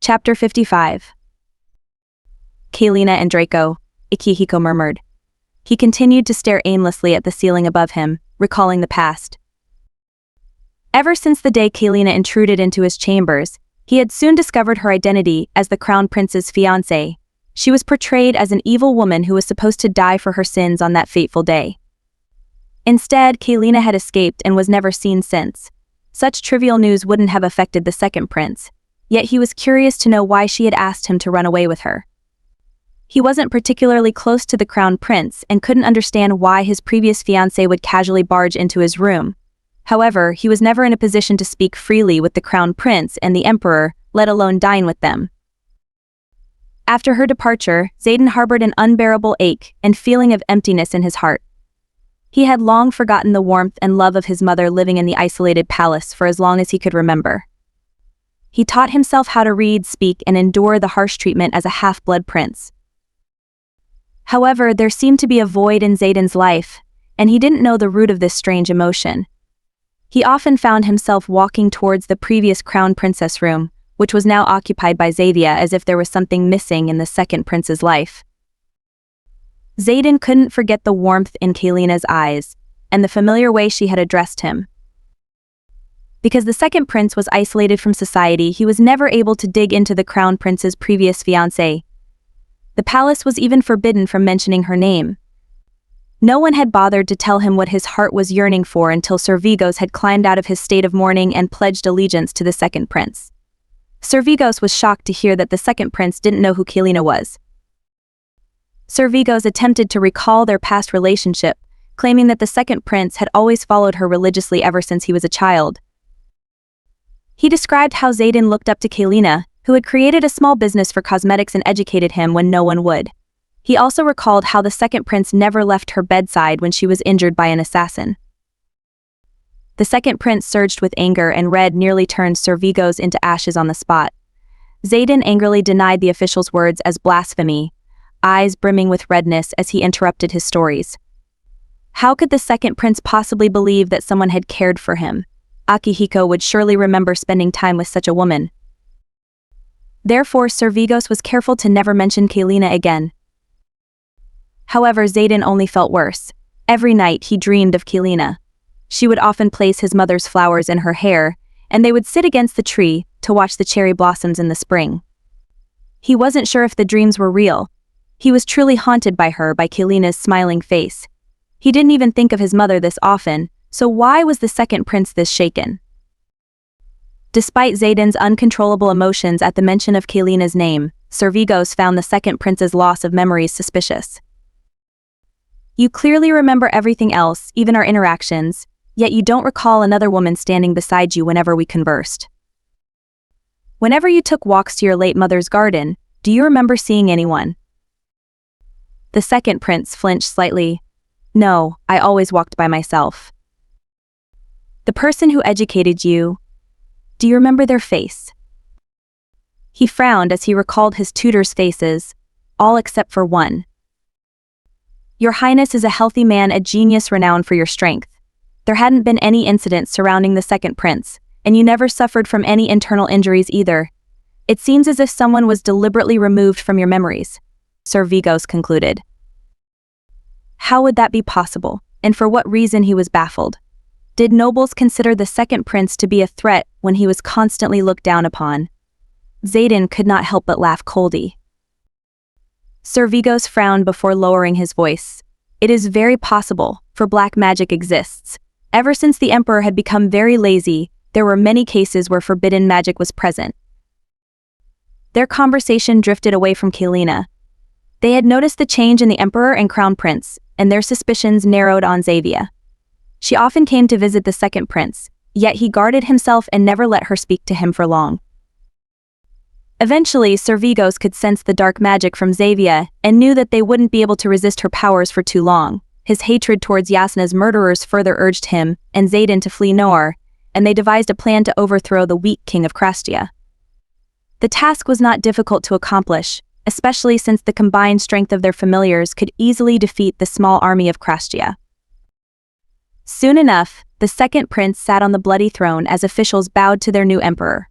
Chapter 55. Kalina and Draco, Akihiko murmured. He continued to stare aimlessly at the ceiling above him, recalling the past. Ever since the day Kalina intruded into his chambers, he had soon discovered her identity as the Crown Prince's fiancée. She was portrayed as an evil woman who was supposed to die for her sins on that fateful day. Instead, Kalina had escaped and was never seen since. Such trivial news wouldn't have affected the second prince, yet he was curious to know why she had asked him to run away with her. He wasn't particularly close to the Crown Prince and couldn't understand why his previous fiancée would casually barge into his room. However, he was never in a position to speak freely with the Crown Prince and the Emperor, let alone dine with them. After her departure, Xaden harbored an unbearable ache and feeling of emptiness in his heart. He had long forgotten the warmth and love of his mother living in the isolated palace for as long as he could remember. He taught himself how to read, speak, and endure the harsh treatment as a half-blood prince. However, there seemed to be a void in Xaden's life, and he didn't know the root of this strange emotion. He often found himself walking towards the previous Crown Princess room, which was now occupied by Xavier, as if there was something missing in the second prince's life. Xaden couldn't forget the warmth in Kalina's eyes, and the familiar way she had addressed him. Because the second prince was isolated from society, he was never able to dig into the Crown Prince's previous fiancée. The palace was even forbidden from mentioning her name. No one had bothered to tell him what his heart was yearning for until Sir Vigos had climbed out of his state of mourning and pledged allegiance to the second prince. Sir Vigos was shocked to hear that the second prince didn't know who Kalina was. Sir Vigos attempted to recall their past relationship, claiming that the second prince had always followed her religiously ever since he was a child. He described how Xaden looked up to Kalina, who had created a small business for cosmetics and educated him when no one would. He also recalled how the second prince never left her bedside when she was injured by an assassin. The second prince surged with anger, and red nearly turned Sir Vigos into ashes on the spot. Xaden angrily denied the official's words as blasphemy, eyes brimming with redness as he interrupted his stories. How could the second prince possibly believe that someone had cared for him? Akihiko would surely remember spending time with such a woman. Therefore, Sir Vigos was careful to never mention Kalina again. However, Xaden only felt worse. Every night he dreamed of Kalina. She would often place his mother's flowers in her hair, and they would sit against the tree to watch the cherry blossoms in the spring. He wasn't sure if the dreams were real. He was truly haunted by her, by Kalina's smiling face. He didn't even think of his mother this often, so why was the second prince this shaken? Despite Xaden's uncontrollable emotions at the mention of Kalina's name, Sir Vigos found the second prince's loss of memories suspicious. You clearly remember everything else, even our interactions, yet you don't recall another woman standing beside you whenever we conversed. Whenever you took walks to your late mother's garden, do you remember seeing anyone? The second prince flinched slightly. No, I always walked by myself. The person who educated you, do you remember their face? He frowned as he recalled his tutors' faces, all except for one. Your Highness is a healthy man, a genius renowned for your strength. There hadn't been any incidents surrounding the second prince, and you never suffered from any internal injuries either. It seems as if someone was deliberately removed from your memories, Sir Vigos concluded. How would that be possible, and for what reason? He was baffled. Did nobles consider the second prince to be a threat when he was constantly looked down upon? Xaden could not help but laugh coldly. Sir Vigos frowned before lowering his voice. It is very possible, for black magic exists. Ever since the Emperor had become very lazy, there were many cases where forbidden magic was present. Their conversation drifted away from Kalina. They had noticed the change in the Emperor and Crown Prince, and their suspicions narrowed on Xavier. She often came to visit the second prince, yet he guarded himself and never let her speak to him for long. Eventually, Sir Vigos could sense the dark magic from Xavier and knew that they wouldn't be able to resist her powers for too long. His hatred towards Yasna's murderers further urged him and Xaden to flee Noor, and they devised a plan to overthrow the weak king of Krastia. The task was not difficult to accomplish, especially since the combined strength of their familiars could easily defeat the small army of Krastia. Soon enough, the second prince sat on the bloody throne as officials bowed to their new emperor.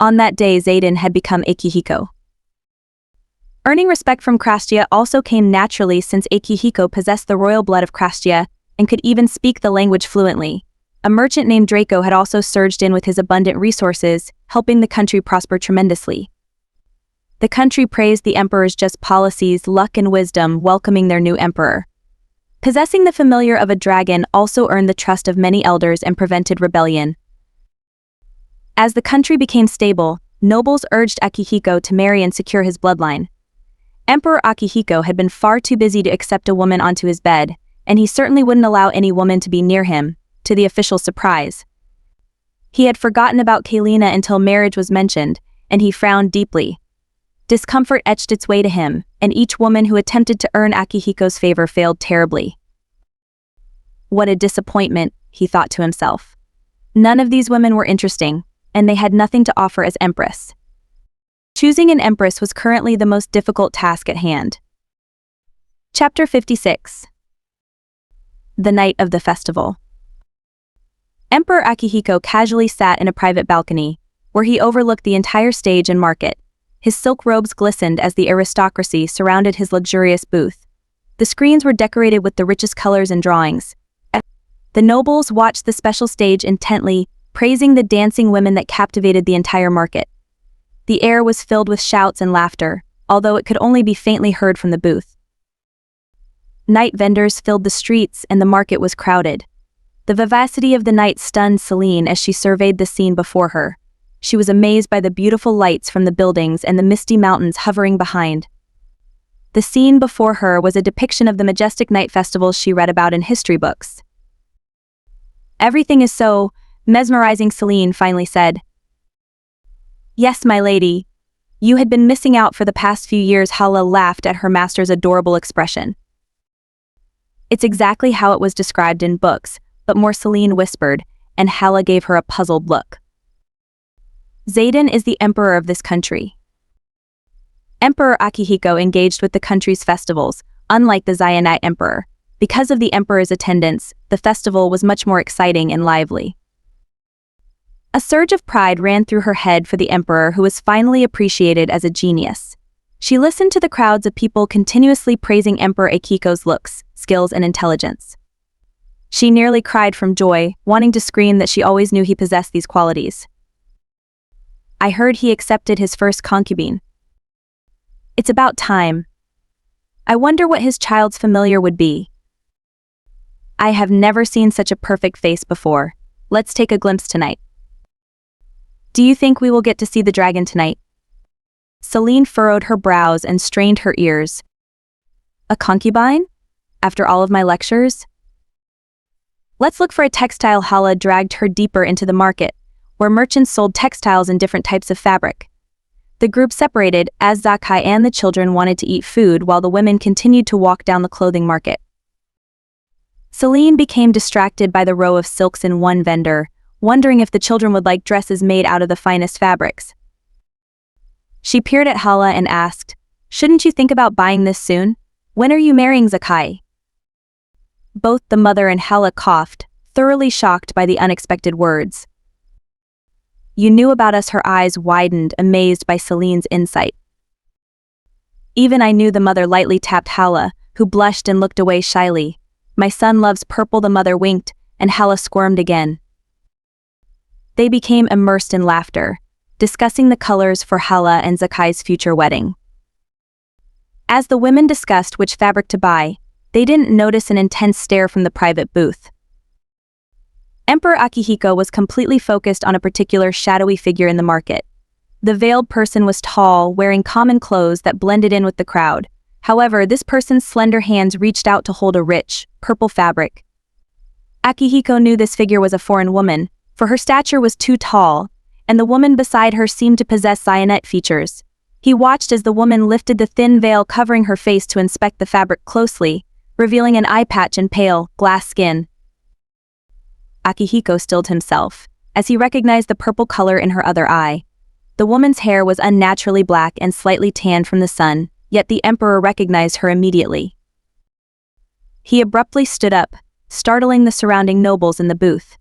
On that day, Zayden had become Akihiko. Earning respect from Krastia also came naturally since Akihiko possessed the royal blood of Krastia and could even speak the language fluently. A merchant named Draco had also surged in with his abundant resources, helping the country prosper tremendously. The country praised the emperor's just policies, luck and wisdom, welcoming their new emperor. Possessing the familiar of a dragon also earned the trust of many elders and prevented rebellion. As the country became stable, nobles urged Akihiko to marry and secure his bloodline. Emperor Akihiko had been far too busy to accept a woman onto his bed, and he certainly wouldn't allow any woman to be near him, to the official surprise. He had forgotten about Celine until marriage was mentioned, and he frowned deeply. Discomfort etched its way to him, and each woman who attempted to earn Akihiko's favor failed terribly. What a disappointment, he thought to himself. None of these women were interesting, and they had nothing to offer as empress. Choosing an empress was currently the most difficult task at hand. Chapter 56. The night of the festival. Emperor Akihiko casually sat in a private balcony, where he overlooked the entire stage and market. His silk robes glistened as the aristocracy surrounded his luxurious booth. The screens were decorated with the richest colors and drawings. The nobles watched the special stage intently, praising the dancing women that captivated the entire market. The air was filled with shouts and laughter, although it could only be faintly heard from the booth. Night vendors filled the streets and the market was crowded. The vivacity of the night stunned Celine as she surveyed the scene before her. She was amazed by the beautiful lights from the buildings and the misty mountains hovering behind. The scene before her was a depiction of the majestic night festivals she read about in history books. "Everything is so mesmerizing," Celine finally said. "Yes, my lady. You had been missing out for the past few years." Hala laughed at her master's adorable expression. "It's exactly how it was described in books, but more," Celine whispered, and Hala gave her a puzzled look. "Zayden is the emperor of this country." Emperor Akihiko engaged with the country's festivals, unlike the Zayanite emperor. Because of the emperor's attendance, the festival was much more exciting and lively. A surge of pride ran through her head for the emperor, who was finally appreciated as a genius. She listened to the crowds of people continuously praising Emperor Akihiko's looks, skills and intelligence. She nearly cried from joy, wanting to scream that she always knew he possessed these qualities. "I heard he accepted his first concubine. It's about time. I wonder what his child's familiar would be. I have never seen such a perfect face before. Let's take a glimpse tonight. Do you think we will get to see the dragon tonight?" Celine furrowed her brows and strained her ears. "A concubine? After all of my lectures? Let's look for a textile." Hala dragged her deeper into the market, where merchants sold textiles and different types of fabric. The group separated as Zakai and the children wanted to eat food while the women continued to walk down the clothing market. Celine became distracted by the row of silks in one vendor, wondering if the children would like dresses made out of the finest fabrics. She peered at Hala and asked, "Shouldn't you think about buying this soon? When are you marrying Zakai?" Both the mother and Hala coughed, thoroughly shocked by the unexpected words. "You knew about us." Her eyes widened, amazed by Celine's insight. "Even I knew." The mother lightly tapped Hala, who blushed and looked away shyly. "My son loves purple." The mother winked, and Hala squirmed again. They became immersed in laughter, discussing the colors for Hala and Zakai's future wedding. As the women discussed which fabric to buy, they didn't notice an intense stare from the private booth. Emperor Akihiko was completely focused on a particular shadowy figure in the market. The veiled person was tall, wearing common clothes that blended in with the crowd. However, this person's slender hands reached out to hold a rich, purple fabric. Akihiko knew this figure was a foreign woman, for her stature was too tall, and the woman beside her seemed to possess Zayanite features. He watched as the woman lifted the thin veil covering her face to inspect the fabric closely, revealing an eye patch and pale, glass skin. Akihiko stilled himself, as he recognized the purple color in her other eye. The woman's hair was unnaturally black and slightly tanned from the sun, yet the emperor recognized her immediately. He abruptly stood up, startling the surrounding nobles in the booth.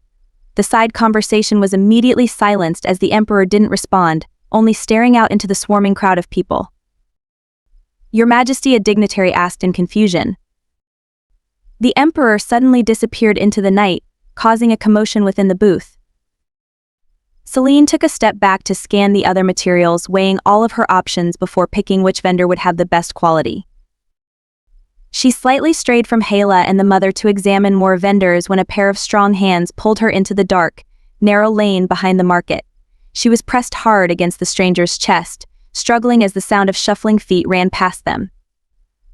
The side conversation was immediately silenced as the emperor didn't respond, only staring out into the swarming crowd of people. "Your Majesty," a dignitary asked in confusion. The emperor suddenly disappeared into the night, causing a commotion within the booth. Celine took a step back to scan the other materials, weighing all of her options before picking which vendor would have the best quality. She slightly strayed from Hala and the mother to examine more vendors when a pair of strong hands pulled her into the dark, narrow lane behind the market. She was pressed hard against the stranger's chest, struggling as the sound of shuffling feet ran past them.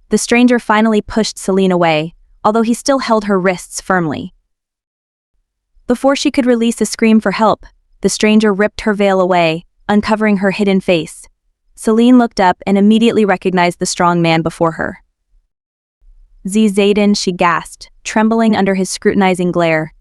The stranger finally pushed Celine away, although he still held her wrists firmly. Before she could release a scream for help, the stranger ripped her veil away, uncovering her hidden face. Celine looked up and immediately recognized the strong man before her. Zayden, she gasped, trembling under his scrutinizing glare.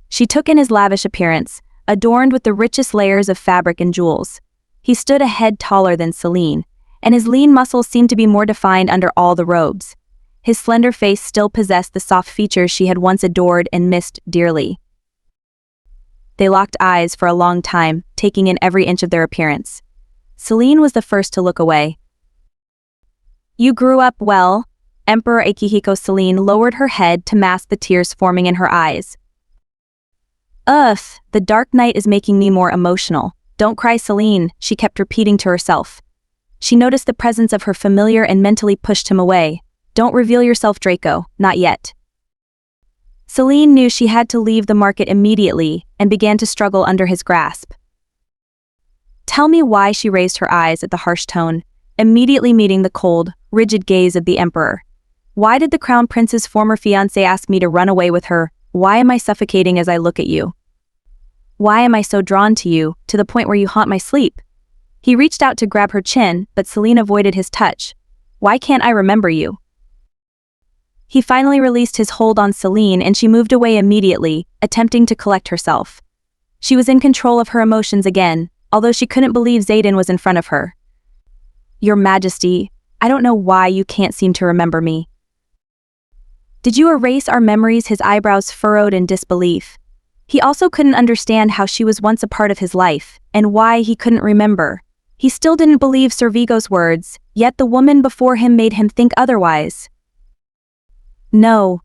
She took in his lavish appearance, adorned with the richest layers of fabric and jewels. He stood a head taller than Celine, and his lean muscles seemed to be more defined under all the robes. His slender face still possessed the soft features she had once adored and missed dearly. They locked eyes for a long time, taking in every inch of their appearance. Celine was the first to look away. "You grew up well." Emperor Akihiko. Celine lowered her head to mask the tears forming in her eyes. "Ugh, the dark night is making me more emotional. Don't cry, Celine," she kept repeating to herself. She noticed the presence of her familiar and mentally pushed him away. "Don't reveal yourself, Draco, not yet." Celine knew she had to leave the market immediately and began to struggle under his grasp. "Tell me why," she raised her eyes at the harsh tone, immediately meeting the cold, rigid gaze of the emperor. "Why did the crown prince's former fiancé ask me to run away with her? Why am I suffocating as I look at you? Why am I so drawn to you, to the point where you haunt my sleep?" He reached out to grab her chin, but Celine avoided his touch. "Why can't I remember you?" He finally released his hold on Celine and she moved away immediately, attempting to collect herself. She was in control of her emotions again, although she couldn't believe Zayden was in front of her. "Your Majesty, I don't know why you can't seem to remember me. Did you erase our memories?" His eyebrows furrowed in disbelief. He also couldn't understand how she was once a part of his life, and why he couldn't remember. He still didn't believe Sir Vigo's words, yet the woman before him made him think otherwise. "No."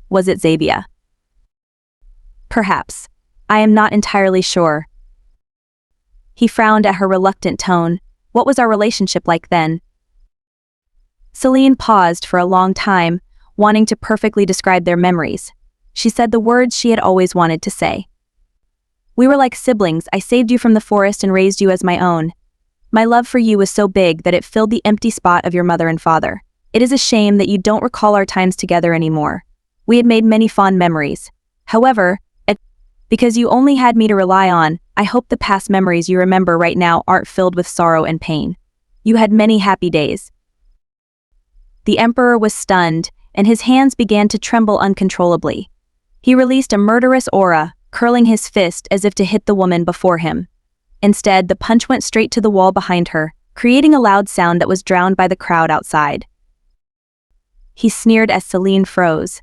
Was it Zabia? Perhaps. I am not entirely sure. He frowned at her reluctant tone. What was our relationship like then? Celine paused for a long time, wanting to perfectly describe their memories. She said the words she had always wanted to say. "We were like siblings. I saved you from the forest and raised you as my own. My love for you was so big that it filled the empty spot of your mother and father. It is a shame that you don't recall our times together anymore. We had made many fond memories. However, because you only had me to rely on, I hope the past memories you remember right now aren't filled with sorrow and pain. You had many happy days." The emperor was stunned, and his hands began to tremble uncontrollably. He released a murderous aura, curling his fist as if to hit the woman before him. Instead, the punch went straight to the wall behind her, creating a loud sound that was drowned by the crowd outside. He sneered as Celine froze.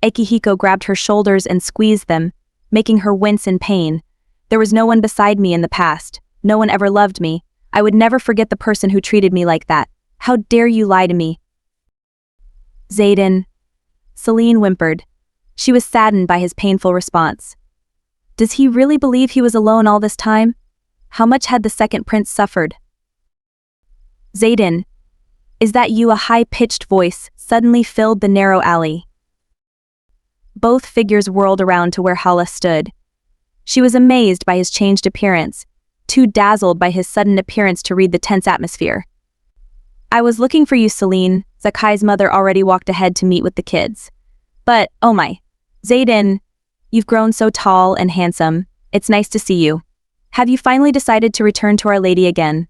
Akihiko grabbed her shoulders and squeezed them, making her wince in pain. "There was no one beside me in the past. No one ever loved me. I would never forget the person who treated me like that. How dare you lie to me?" "Zayden," Celine whimpered. She was saddened by his painful response. Does he really believe he was alone all this time? How much had the second prince suffered? "Zayden, is that you?" A high-pitched voice suddenly filled the narrow alley. Both figures whirled around to where Hala stood. She was amazed by his changed appearance, too dazzled by his sudden appearance to read the tense atmosphere. "I was looking for you, Celine." Zakai's mother already walked ahead to meet with the kids. "But, oh my, Zayden, you've grown so tall and handsome. It's nice to see you. Have you finally decided to return to Our Lady again?"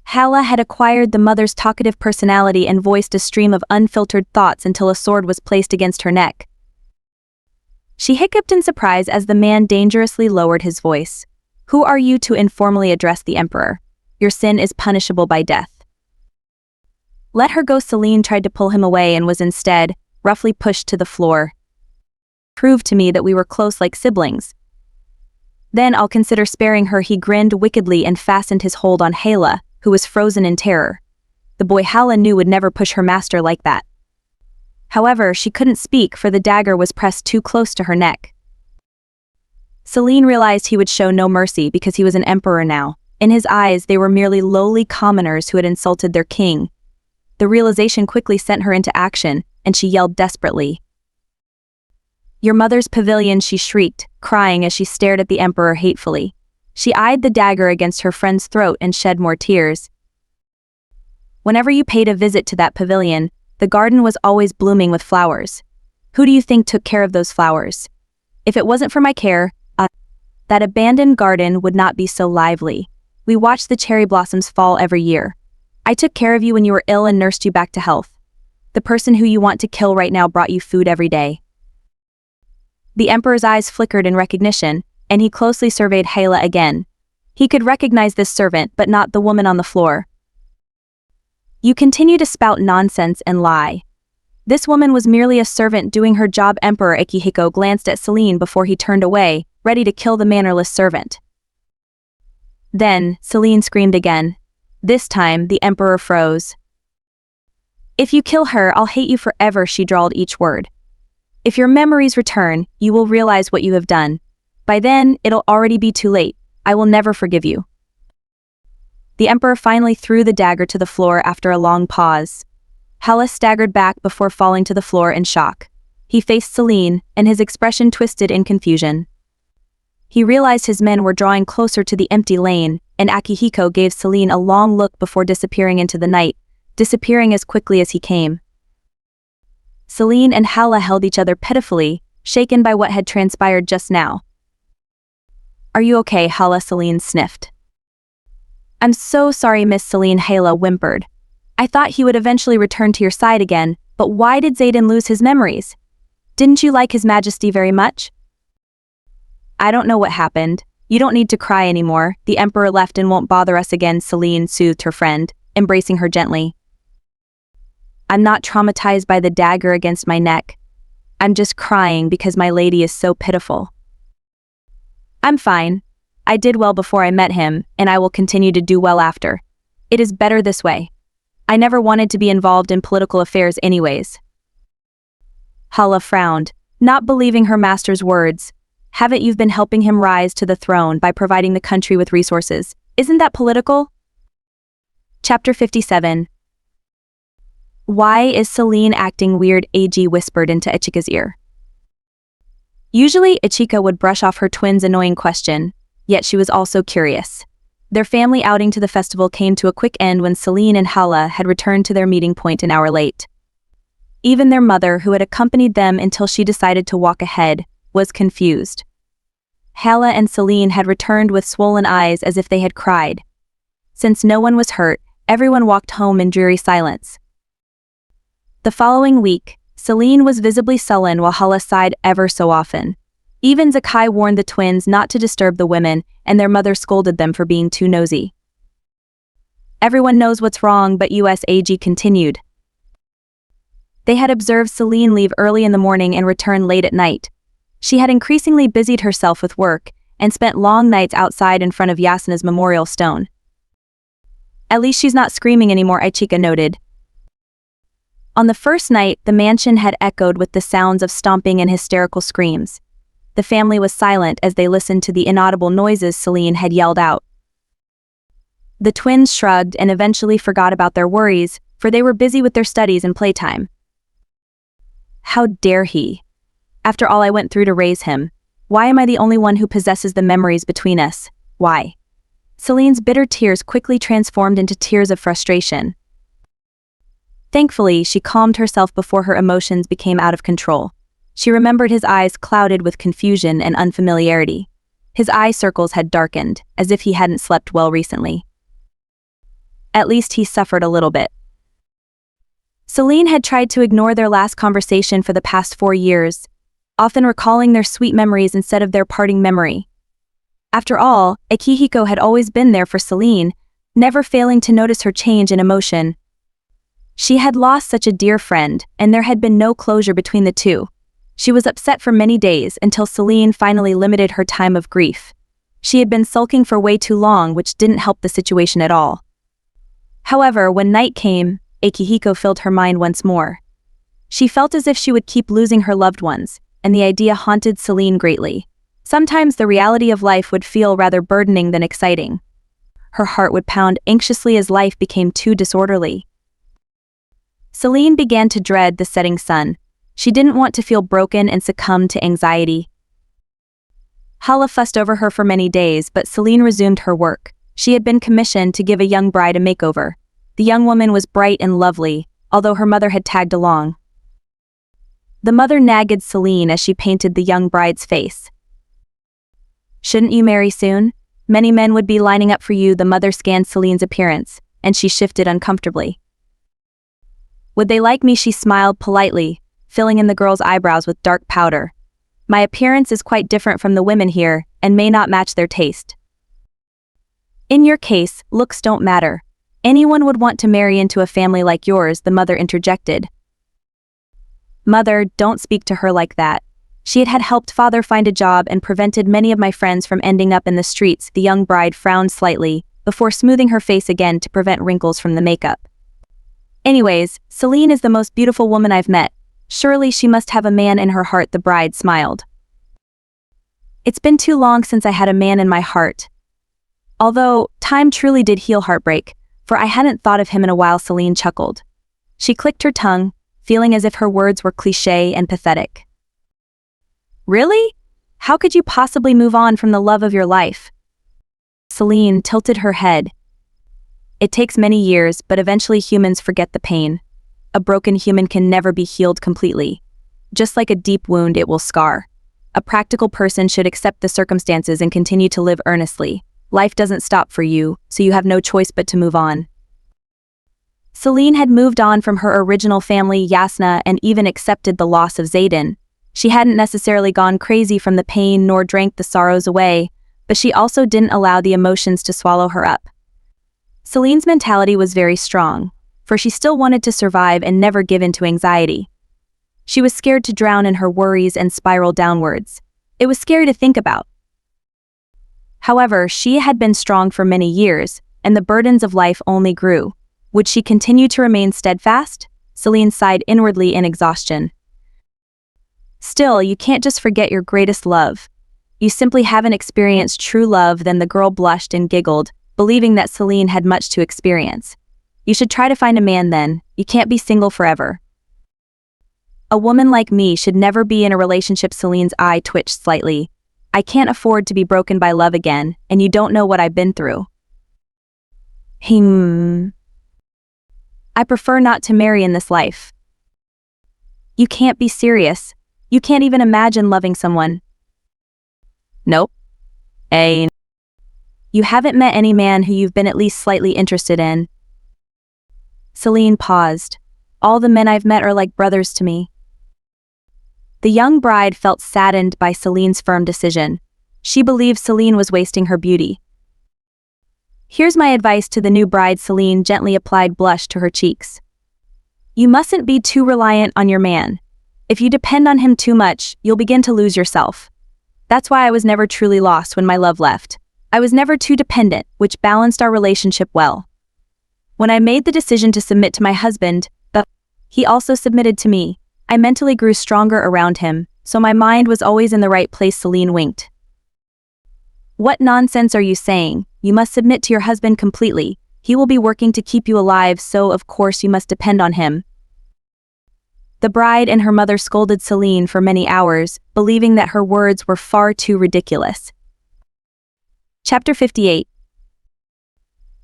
Hala had acquired the mother's talkative personality and voiced a stream of unfiltered thoughts until a sword was placed against her neck. She hiccuped in surprise as the man dangerously lowered his voice. "Who are you to informally address the emperor? Your sin is punishable by death." "Let her go." Celine tried to pull him away and was instead roughly pushed to the floor. prove to me that we were close like siblings. Then I'll consider sparing her. He grinned wickedly and fastened his hold on Hala, who was frozen in terror. The boy Hala knew would never push her master like that. However, she couldn't speak for the dagger was pressed too close to her neck. Celine realized he would show no mercy because he was an emperor now. In his eyes, they were merely lowly commoners who had insulted their king. The realization quickly sent her into action, and she yelled desperately. "Your mother's pavilion," she shrieked, crying as she stared at the emperor hatefully. She eyed the dagger against her friend's throat and shed more tears. "Whenever you paid a visit to that pavilion, the garden was always blooming with flowers. Who do you think took care of those flowers? If it wasn't for my care, that abandoned garden would not be so lively. We watched the cherry blossoms fall every year. I took care of you when you were ill and nursed you back to health. The person who you want to kill right now brought you food every day." The emperor's eyes flickered in recognition, and he closely surveyed Hala again. He could recognize this servant, but not the woman on the floor. "You continue to spout nonsense and lie. This woman was merely a servant doing her job." Emperor Akihiko glanced at Celine before he turned away, ready to kill the mannerless servant. Then, Celine screamed again. This time, the emperor froze. "If you kill her, I'll hate you forever," she drawled each word. "If your memories return, you will realize what you have done. By then, it'll already be too late. I will never forgive you." The emperor finally threw the dagger to the floor after a long pause. Hala staggered back before falling to the floor in shock. He faced Celine, and his expression twisted in confusion. He realized his men were drawing closer to the empty lane, and Akihiko gave Celine a long look before disappearing into the night, disappearing as quickly as he came. Celine and Hala held each other pitifully, shaken by what had transpired just now. "Are you okay, Hala?" Celine sniffed. "I'm so sorry, Miss Celine," Hala whimpered. "I thought he would eventually return to your side again, but why did Zayden lose his memories? Didn't you like His Majesty very much?" "I don't know what happened. You don't need to cry anymore. The emperor left and won't bother us again," Celine soothed her friend, embracing her gently. "I'm not traumatized by the dagger against my neck. I'm just crying because my lady is so pitiful. I'm fine. I did well before I met him, and I will continue to do well after. It is better this way. I never wanted to be involved in political affairs anyways." Hala frowned, not believing her master's words. "Haven't you been helping him rise to the throne by providing the country with resources? Isn't that political?" Chapter 57. "Why is Celine acting weird?" Ag whispered into Ichika's ear. Usually, Ichika would brush off her twin's annoying question, yet she was also curious. Their family outing to the festival came to a quick end when Celine and Hala had returned to their meeting point an hour late. Even their mother, who had accompanied them until she decided to walk ahead, was confused. Hala and Celine had returned with swollen eyes as if they had cried. Since no one was hurt, everyone walked home in dreary silence. The following week, Celine was visibly sullen while Hala sighed ever so often. Even Zakai warned the twins not to disturb the women, and their mother scolded them for being too nosy. "Everyone knows what's wrong," but US AG continued. They had observed Celine leave early in the morning and return late at night. She had increasingly busied herself with work, and spent long nights outside in front of Yasna's memorial stone. "At least she's not screaming anymore," Ichika noted. On the first night, the mansion had echoed with the sounds of stomping and hysterical screams. The family was silent as they listened to the inaudible noises Celine had yelled out. The twins shrugged and eventually forgot about their worries, for they were busy with their studies and playtime. "How dare he? After all I went through to raise him, why am I the only one who possesses the memories between us? Why?" Celine's bitter tears quickly transformed into tears of frustration. Thankfully, she calmed herself before her emotions became out of control. She remembered his eyes clouded with confusion and unfamiliarity. His eye circles had darkened, as if he hadn't slept well recently. At least he suffered a little bit. Celine had tried to ignore their last conversation for the past 4 years, often recalling their sweet memories instead of their parting memory. After all, Akihiko had always been there for Celine, never failing to notice her change in emotion. She had lost such a dear friend, and there had been no closure between the two. She was upset for many days until Celine finally limited her time of grief. She had been sulking for way too long, which didn't help the situation at all. However, when night came, Akihiko filled her mind once more. She felt as if she would keep losing her loved ones, and the idea haunted Celine greatly. Sometimes the reality of life would feel rather burdening than exciting. Her heart would pound anxiously as life became too disorderly. Celine began to dread the setting sun. She didn't want to feel broken and succumb to anxiety. Hala fussed over her for many days, but Celine resumed her work. She had been commissioned to give a young bride a makeover. The young woman was bright and lovely, although her mother had tagged along. The mother nagged Celine as she painted the young bride's face. "Shouldn't you marry soon? Many men would be lining up for you." The mother scanned Celine's appearance, and she shifted uncomfortably. "Would they like me?" She smiled politely, filling in the girl's eyebrows with dark powder. "My appearance is quite different from the women here, and may not match their taste." "In your case, looks don't matter. Anyone would want to marry into a family like yours," the mother interjected. "Mother, don't speak to her like that. She had helped father find a job and prevented many of my friends from ending up in the streets." The young bride frowned slightly, before smoothing her face again to prevent wrinkles from the makeup. "Anyways, Celine is the most beautiful woman I've met. Surely she must have a man in her heart." The bride smiled. "It's been too long since I had a man in my heart. Although, time truly did heal heartbreak, for I hadn't thought of him in a while." Celine chuckled. She clicked her tongue, feeling as if her words were cliché and pathetic. "Really? How could you possibly move on from the love of your life?" Celine tilted her head. "It takes many years, but eventually humans forget the pain. A broken human can never be healed completely. Just like a deep wound, it will scar. A practical person should accept the circumstances and continue to live earnestly. Life doesn't stop for you, so you have no choice but to move on." Celine had moved on from her original family, Yasna, and even accepted the loss of Zayden. She hadn't necessarily gone crazy from the pain nor drank the sorrows away, but she also didn't allow the emotions to swallow her up. Celine's mentality was very strong, for she still wanted to survive and never give in to anxiety. She was scared to drown in her worries and spiral downwards. It was scary to think about. However, she had been strong for many years, and the burdens of life only grew. Would she continue to remain steadfast? Celine sighed inwardly in exhaustion. "Still, you can't just forget your greatest love. You simply haven't experienced true love." Then the girl blushed and giggled, believing that Celine had much to experience. "You should try to find a man then. You can't be single forever." "A woman like me should never be in a relationship." Celine's eye twitched slightly. "I can't afford to be broken by love again, and you don't know what I've been through." "I prefer not to marry in this life." "You can't be serious. You can't even imagine loving someone." "Nope. You haven't met any man who you've been at least slightly interested in." Celine paused. "All the men I've met are like brothers to me." The young bride felt saddened by Celine's firm decision. She believed Celine was wasting her beauty. "Here's my advice to the new bride." Celine gently applied blush to her cheeks. "You mustn't be too reliant on your man. If you depend on him too much, you'll begin to lose yourself. That's why I was never truly lost when my love left. I was never too dependent, which balanced our relationship well. When I made the decision to submit to my husband, he also submitted to me. I mentally grew stronger around him, so my mind was always in the right place." Celine winked. "What nonsense are you saying? You must submit to your husband completely. He will be working to keep you alive, so of course you must depend on him." The bride and her mother scolded Celine for many hours, believing that her words were far too ridiculous. Chapter 58.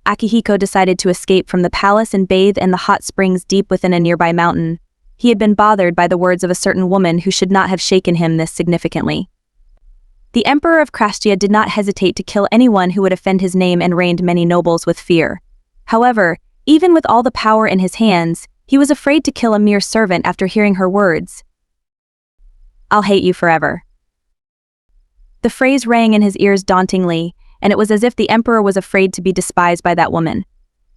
Akihiko decided to escape from the palace and bathe in the hot springs deep within a nearby mountain. He had been bothered by the words of a certain woman who should not have shaken him this significantly. The Emperor of Krastia did not hesitate to kill anyone who would offend his name and reigned many nobles with fear. However, even with all the power in his hands, he was afraid to kill a mere servant after hearing her words. "I'll hate you forever." The phrase rang in his ears dauntingly, and it was as if the emperor was afraid to be despised by that woman.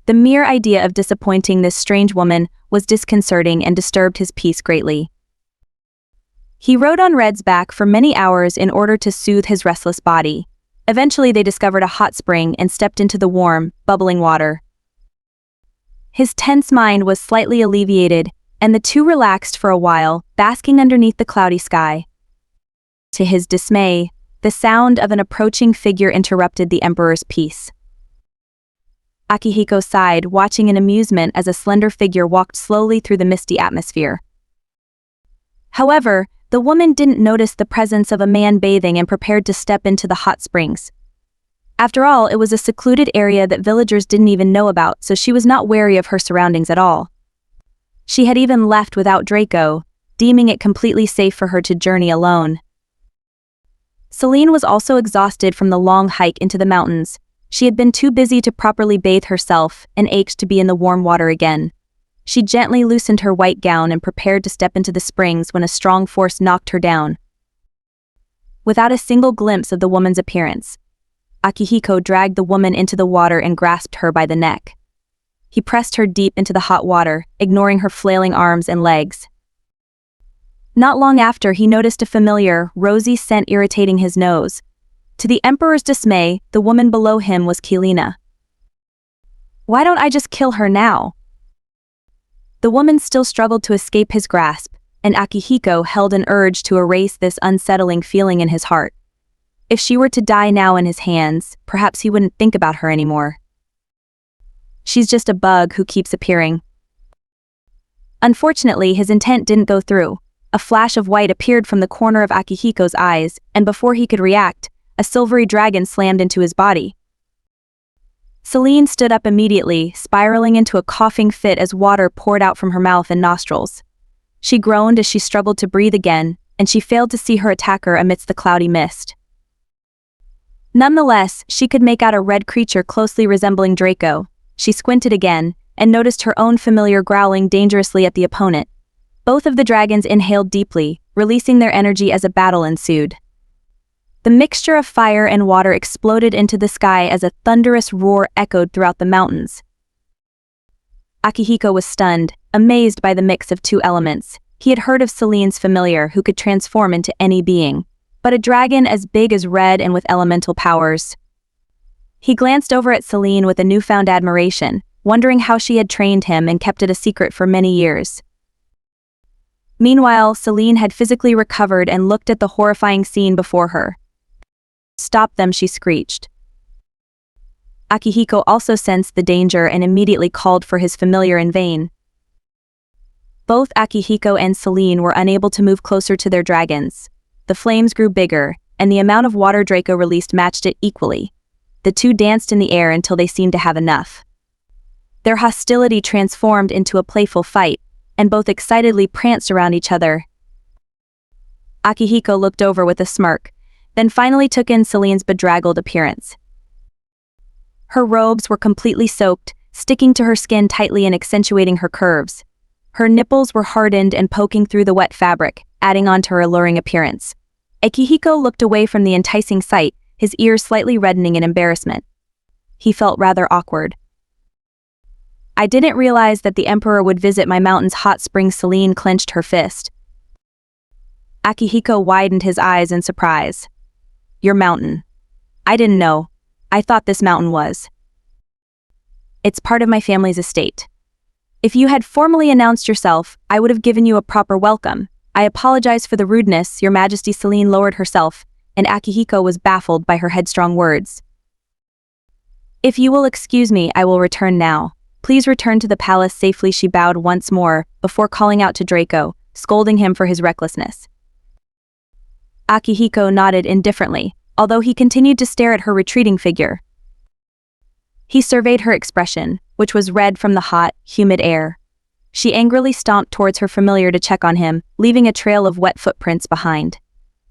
The mere idea of disappointing this strange woman was disconcerting and disturbed his peace greatly. He rode on Red's back for many hours in order to soothe his restless body. Eventually they discovered a hot spring and stepped into the warm, bubbling water. His tense mind was slightly alleviated, and the two relaxed for a while, basking underneath the cloudy sky. To his dismay, the sound of an approaching figure interrupted the Emperor's peace. Akihiko sighed, watching in amusement as a slender figure walked slowly through the misty atmosphere. However, the woman didn't notice the presence of a man bathing and prepared to step into the hot springs. After all, it was a secluded area that villagers didn't even know about, so she was not wary of her surroundings at all. She had even left without Draco, deeming it completely safe for her to journey alone. Celine was also exhausted from the long hike into the mountains. She had been too busy to properly bathe herself and ached to be in the warm water again. She gently loosened her white gown and prepared to step into the springs when a strong force knocked her down. Without a single glimpse of the woman's appearance, Akihiko dragged the woman into the water and grasped her by the neck. He pressed her deep into the hot water, ignoring her flailing arms and legs. Not long after, he noticed a familiar, rosy scent irritating his nose. To the Emperor's dismay, the woman below him was Celine. "Why don't I just kill her now?" The woman still struggled to escape his grasp, and Akihiko held an urge to erase this unsettling feeling in his heart. If she were to die now in his hands, perhaps he wouldn't think about her anymore. She's just a bug who keeps appearing. Unfortunately, his intent didn't go through. A flash of white appeared from the corner of Akihiko's eyes, and before he could react, a silvery dragon slammed into his body. Celine stood up immediately, spiraling into a coughing fit as water poured out from her mouth and nostrils. She groaned as she struggled to breathe again, and she failed to see her attacker amidst the cloudy mist. Nonetheless, she could make out a red creature closely resembling Draco. She squinted again, and noticed her own familiar growling dangerously at the opponent. Both of the dragons inhaled deeply, releasing their energy as a battle ensued. The mixture of fire and water exploded into the sky as a thunderous roar echoed throughout the mountains. Akihiko was stunned, amazed by the mix of two elements. He had heard of Celine's familiar who could transform into any being, but a dragon as big as Red and with elemental powers. He glanced over at Celine with a newfound admiration, wondering how she had trained him and kept it a secret for many years. Meanwhile, Celine had physically recovered and looked at the horrifying scene before her. "Stop them," she screeched. Akihiko also sensed the danger and immediately called for his familiar in vain. Both Akihiko and Celine were unable to move closer to their dragons. The flames grew bigger, and the amount of water Draco released matched it equally. The two danced in the air until they seemed to have enough. Their hostility transformed into a playful fight, and both excitedly pranced around each other. Akihiko looked over with a smirk, then finally took in Celine's bedraggled appearance. Her robes were completely soaked, sticking to her skin tightly and accentuating her curves. Her nipples were hardened and poking through the wet fabric, adding on to her alluring appearance. Akihiko looked away from the enticing sight, his ears slightly reddening in embarrassment. He felt rather awkward. "I didn't realize that the Emperor would visit my mountain's hot spring." Celine clenched her fist. Akihiko widened his eyes in surprise. "Your mountain? I didn't know. I thought this mountain was. It's part of my family's estate. If you had formally announced yourself, I would have given you a proper welcome. I apologize for the rudeness, Your Majesty." Celine lowered herself, and Akihiko was baffled by her headstrong words. "If you will excuse me, I will return now. Please return to the palace safely." She bowed once more, before calling out to Draco, scolding him for his recklessness. Akihiko nodded indifferently, although he continued to stare at her retreating figure. He surveyed her expression, which was red from the hot, humid air. She angrily stomped towards her familiar to check on him, leaving a trail of wet footprints behind.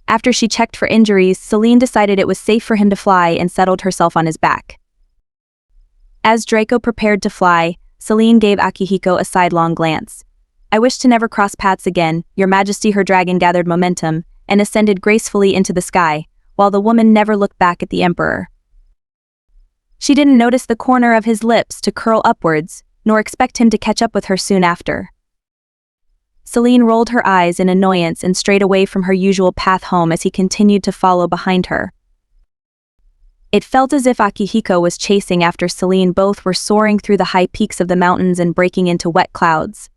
After she checked for injuries, Celine decided it was safe for him to fly and settled herself on his back. As Draco prepared to fly, Celine gave Akihiko a sidelong glance. "I wish to never cross paths again, Your Majesty." Her dragon gathered momentum and ascended gracefully into the sky, while the woman never looked back at the Emperor. She didn't notice the corner of his lips to curl upwards, nor expect him to catch up with her soon after. Celine rolled her eyes in annoyance and strayed away from her usual path home as he continued to follow behind her. It felt as if Akihiko was chasing after Celine. Both were soaring through the high peaks of the mountains and breaking into wet clouds.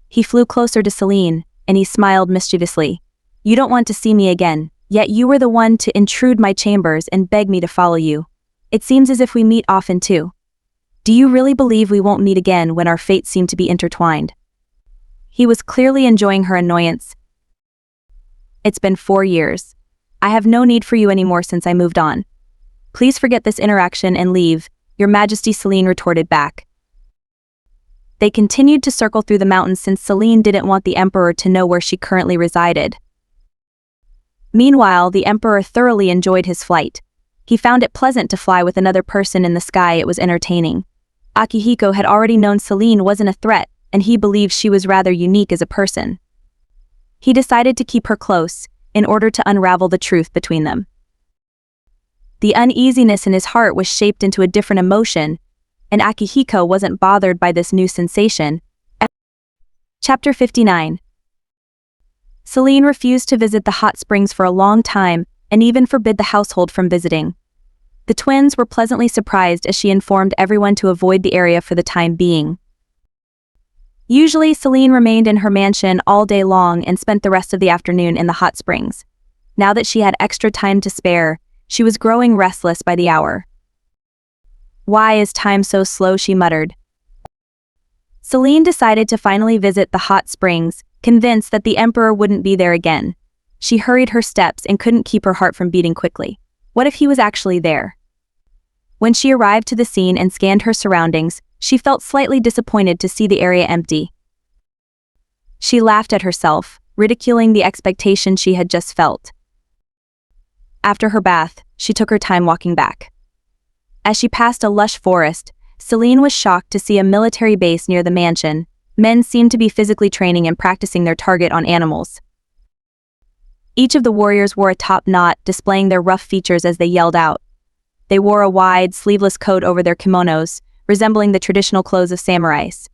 He flew closer to Celine, and he smiled mischievously. "You don't want to see me again, yet you were the one to intrude my chambers and beg me to follow you. It seems as if we meet often too. Do you really believe we won't meet again when our fates seem to be intertwined?" He was clearly enjoying her annoyance. "It's been 4 years. I have no need for you anymore since I moved on. Please forget this interaction and leave, Your Majesty," Celine retorted back. They continued to circle through the mountains since Celine didn't want the Emperor to know where she currently resided. Meanwhile, the Emperor thoroughly enjoyed his flight. He found it pleasant to fly with another person in the sky. It was entertaining. Akihiko had already known Celine wasn't a threat, and he believed she was rather unique as a person. He decided to keep her close, in order to unravel the truth between them. The uneasiness in his heart was shaped into a different emotion, and Akihiko wasn't bothered by this new sensation. Chapter 59. Celine refused to visit the hot springs for a long time, and even forbid the household from visiting. The twins were pleasantly surprised as she informed everyone to avoid the area for the time being. Usually, Celine remained in her mansion all day long and spent the rest of the afternoon in the hot springs. Now that she had extra time to spare, she was growing restless by the hour. "Why is time so slow?" she muttered. Celine decided to finally visit the hot springs, convinced that the Emperor wouldn't be there again. She hurried her steps and couldn't keep her heart from beating quickly. What if he was actually there? When she arrived to the scene and scanned her surroundings, she felt slightly disappointed to see the area empty. She laughed at herself, ridiculing the expectation she had just felt. After her bath, she took her time walking back. As she passed a lush forest, Celine was shocked to see a military base near the mansion. Men seemed to be physically training and practicing their target on animals. Each of the warriors wore a top knot, displaying their rough features as they yelled out. They wore a wide, sleeveless coat over their kimonos, resembling the traditional clothes of samurais.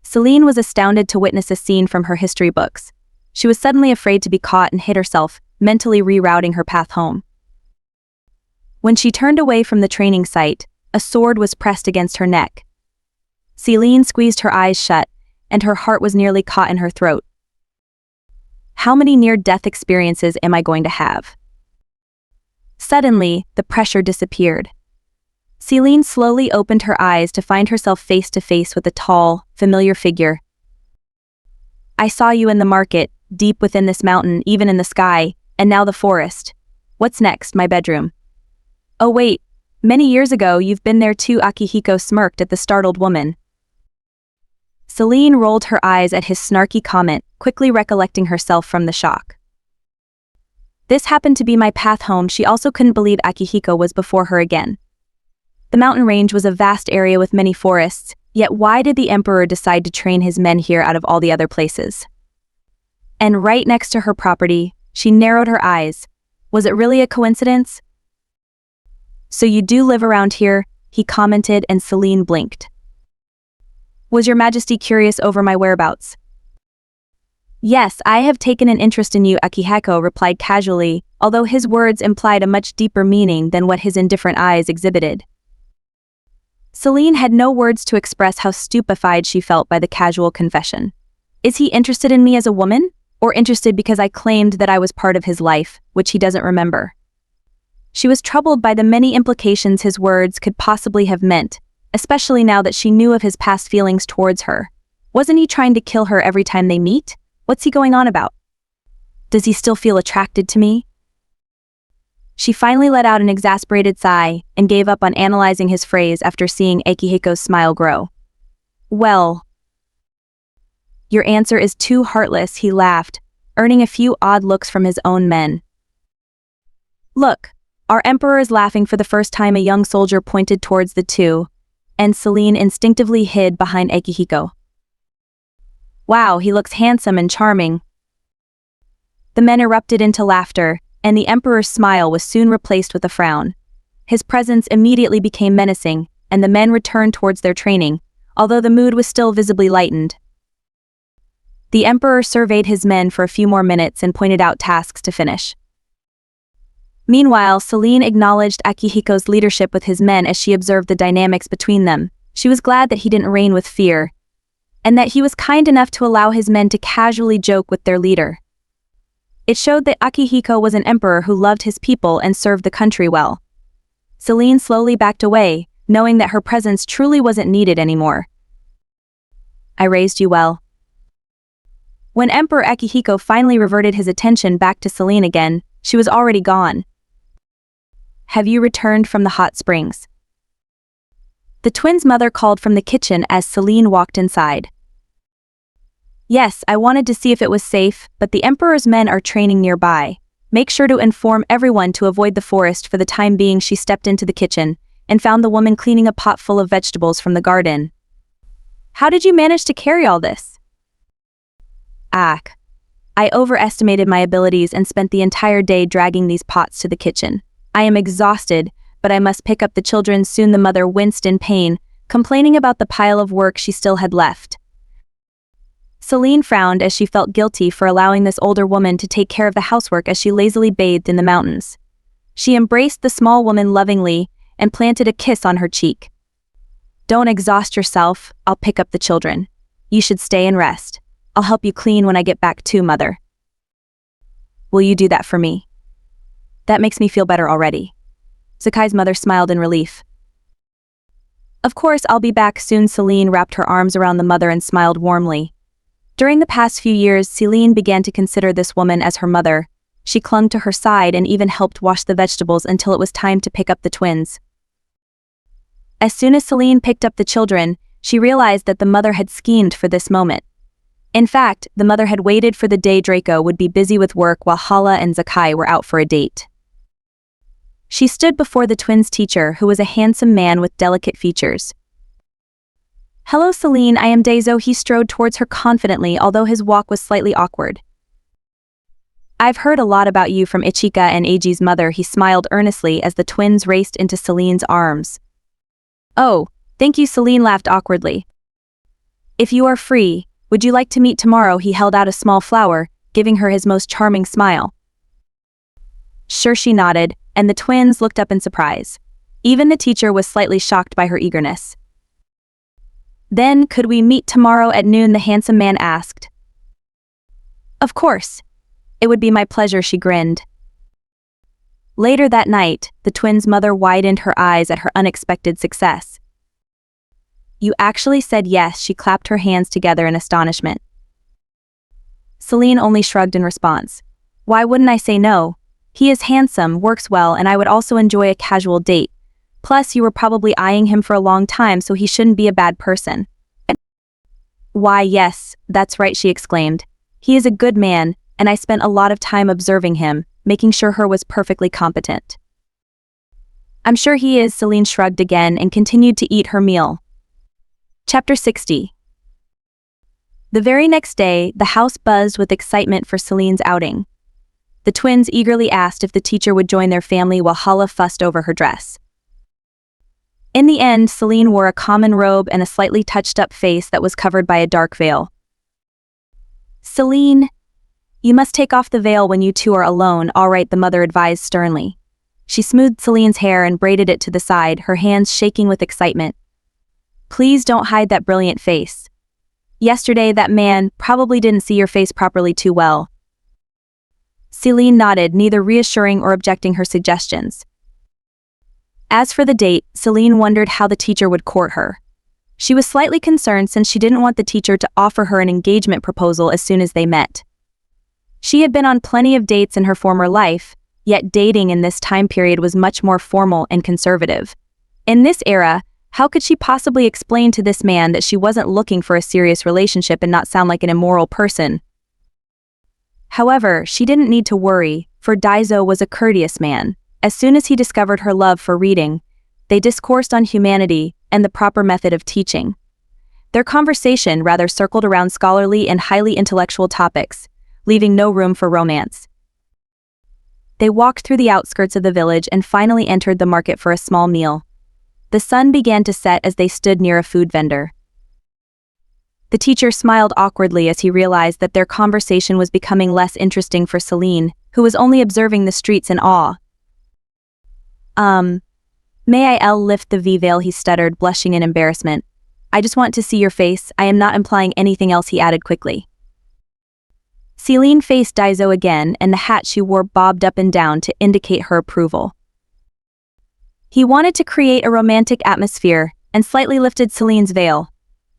Celine was astounded to witness a scene from her history books. She was suddenly afraid to be caught and hid herself, mentally rerouting her path home. When she turned away from the training site, a sword was pressed against her neck. Celine squeezed her eyes shut, and her heart was nearly caught in her throat. How many near-death experiences am I going to have? Suddenly, the pressure disappeared. Celine slowly opened her eyes to find herself face to face with a tall, familiar figure. "I saw you in the market, deep within this mountain, even in the sky, and now the forest. What's next?" "My bedroom." "Oh wait, many years ago you've been there too." Akihiko smirked at the startled woman. Celine rolled her eyes at his snarky comment, quickly recollecting herself from the shock. This happened to be my path home. She also couldn't believe Akihiko was before her again. The mountain range was a vast area with many forests, yet why did the Emperor decide to train his men here out of all the other places? And right next to her property, she narrowed her eyes. Was it really a coincidence? "So you do live around here," he commented, and Celine blinked. "Was Your Majesty curious over my whereabouts?" "Yes, I have taken an interest in you," Akihiko replied casually, although his words implied a much deeper meaning than what his indifferent eyes exhibited. Celine had no words to express how stupefied she felt by the casual confession. Is he interested in me as a woman, or interested because I claimed that I was part of his life, which he doesn't remember? She was troubled by the many implications his words could possibly have meant, especially now that she knew of his past feelings towards her. Wasn't he trying to kill her every time they meet? What's he going on about? Does he still feel attracted to me? She finally let out an exasperated sigh and gave up on analyzing his phrase after seeing Akihiko's smile grow. "Well, your answer is too heartless," he laughed, earning a few odd looks from his own men. "Look, our Emperor is laughing." For the first time, a young soldier pointed towards the two, and Celine instinctively hid behind Akihiko. "Wow, he looks handsome and charming." The men erupted into laughter, and the Emperor's smile was soon replaced with a frown. His presence immediately became menacing, and the men returned towards their training, although the mood was still visibly lightened. The emperor surveyed his men for a few more minutes and pointed out tasks to finish. Meanwhile, Celine acknowledged Akihiko's leadership with his men as she observed the dynamics between them. She was glad that he didn't reign with fear, and that he was kind enough to allow his men to casually joke with their leader. It showed that Akihiko was an emperor who loved his people and served the country well. Celine slowly backed away, knowing that her presence truly wasn't needed anymore. I raised you well. When Emperor Akihiko finally reverted his attention back to Celine again, she was already gone. Have you returned from the hot springs? The twins' mother called from the kitchen as Celine walked inside. Yes, I wanted to see if it was safe, but the Emperor's men are training nearby. Make sure to inform everyone to avoid the forest for the time being. She stepped into the kitchen and found the woman cleaning a pot full of vegetables from the garden. How did you manage to carry all this? I overestimated my abilities and spent the entire day dragging these pots to the kitchen. I am exhausted, but I must pick up the children soon. The mother winced in pain, complaining about the pile of work she still had left. Celine frowned as she felt guilty for allowing this older woman to take care of the housework as she lazily bathed in the mountains. She embraced the small woman lovingly and planted a kiss on her cheek. Don't exhaust yourself, I'll pick up the children. You should stay and rest. I'll help you clean when I get back too, mother. Will you do that for me? That makes me feel better already. Zakai's mother smiled in relief. Of course, I'll be back soon. Celine wrapped her arms around the mother and smiled warmly. During the past few years, Celine began to consider this woman as her mother. She clung to her side and even helped wash the vegetables until it was time to pick up the twins. As soon as Celine picked up the children, she realized that the mother had schemed for this moment. In fact, the mother had waited for the day Draco would be busy with work while Hala and Zakai were out for a date. She stood before the twins' teacher, who was a handsome man with delicate features. Hello, Celine, I am Daiso. He strode towards her confidently, although his walk was slightly awkward. I've heard a lot about you from Ichika and Eiji's mother. He smiled earnestly as the twins raced into Celine's arms. Oh, thank you. Celine laughed awkwardly. If you are free, would you like to meet tomorrow? He held out a small flower, giving her his most charming smile. Sure, she nodded, and the twins looked up in surprise. Even the teacher was slightly shocked by her eagerness. Then, could we meet tomorrow at noon? The handsome man asked. Of course. It would be my pleasure, she grinned. Later that night, the twins' mother widened her eyes at her unexpected success. You actually said yes. She clapped her hands together in astonishment. Celine only shrugged in response. Why wouldn't I say no? He is handsome, works well, and I would also enjoy a casual date. Plus, you were probably eyeing him for a long time, so he shouldn't be a bad person. Why, yes, that's right, she exclaimed. He is a good man, and I spent a lot of time observing him, making sure he was perfectly competent. I'm sure he is. Celine shrugged again and continued to eat her meal. Chapter 60. The very next day, the house buzzed with excitement for Celine's outing. The twins eagerly asked if the teacher would join their family while Hala fussed over her dress. In the end, Celine wore a common robe and a slightly touched-up face that was covered by a dark veil. Celine, you must take off the veil when you two are alone. All right, the mother advised sternly. She smoothed Celine's hair and braided it to the side, her hands shaking with excitement. Please don't hide that brilliant face. Yesterday, that man probably didn't see your face properly too well. Celine nodded, neither reassuring or objecting her suggestions. As for the date, Celine wondered how the teacher would court her. She was slightly concerned since she didn't want the teacher to offer her an engagement proposal as soon as they met. She had been on plenty of dates in her former life, yet dating in this time period was much more formal and conservative. In this era, how could she possibly explain to this man that she wasn't looking for a serious relationship and not sound like an immoral person? However, she didn't need to worry, for Daiso was a courteous man. As soon as he discovered her love for reading, they discoursed on humanity and the proper method of teaching. Their conversation rather circled around scholarly and highly intellectual topics, leaving no room for romance. They walked through the outskirts of the village and finally entered the market for a small meal. The sun began to set as they stood near a food vendor. The teacher smiled awkwardly as he realized that their conversation was becoming less interesting for Celine, who was only observing the streets in awe. May I lift the V veil, he stuttered, blushing in embarrassment. I just want to see your face, I am not implying anything else, he added quickly. Celine faced Daiso again, and the hat she wore bobbed up and down to indicate her approval. He wanted to create a romantic atmosphere, and slightly lifted Celine's veil.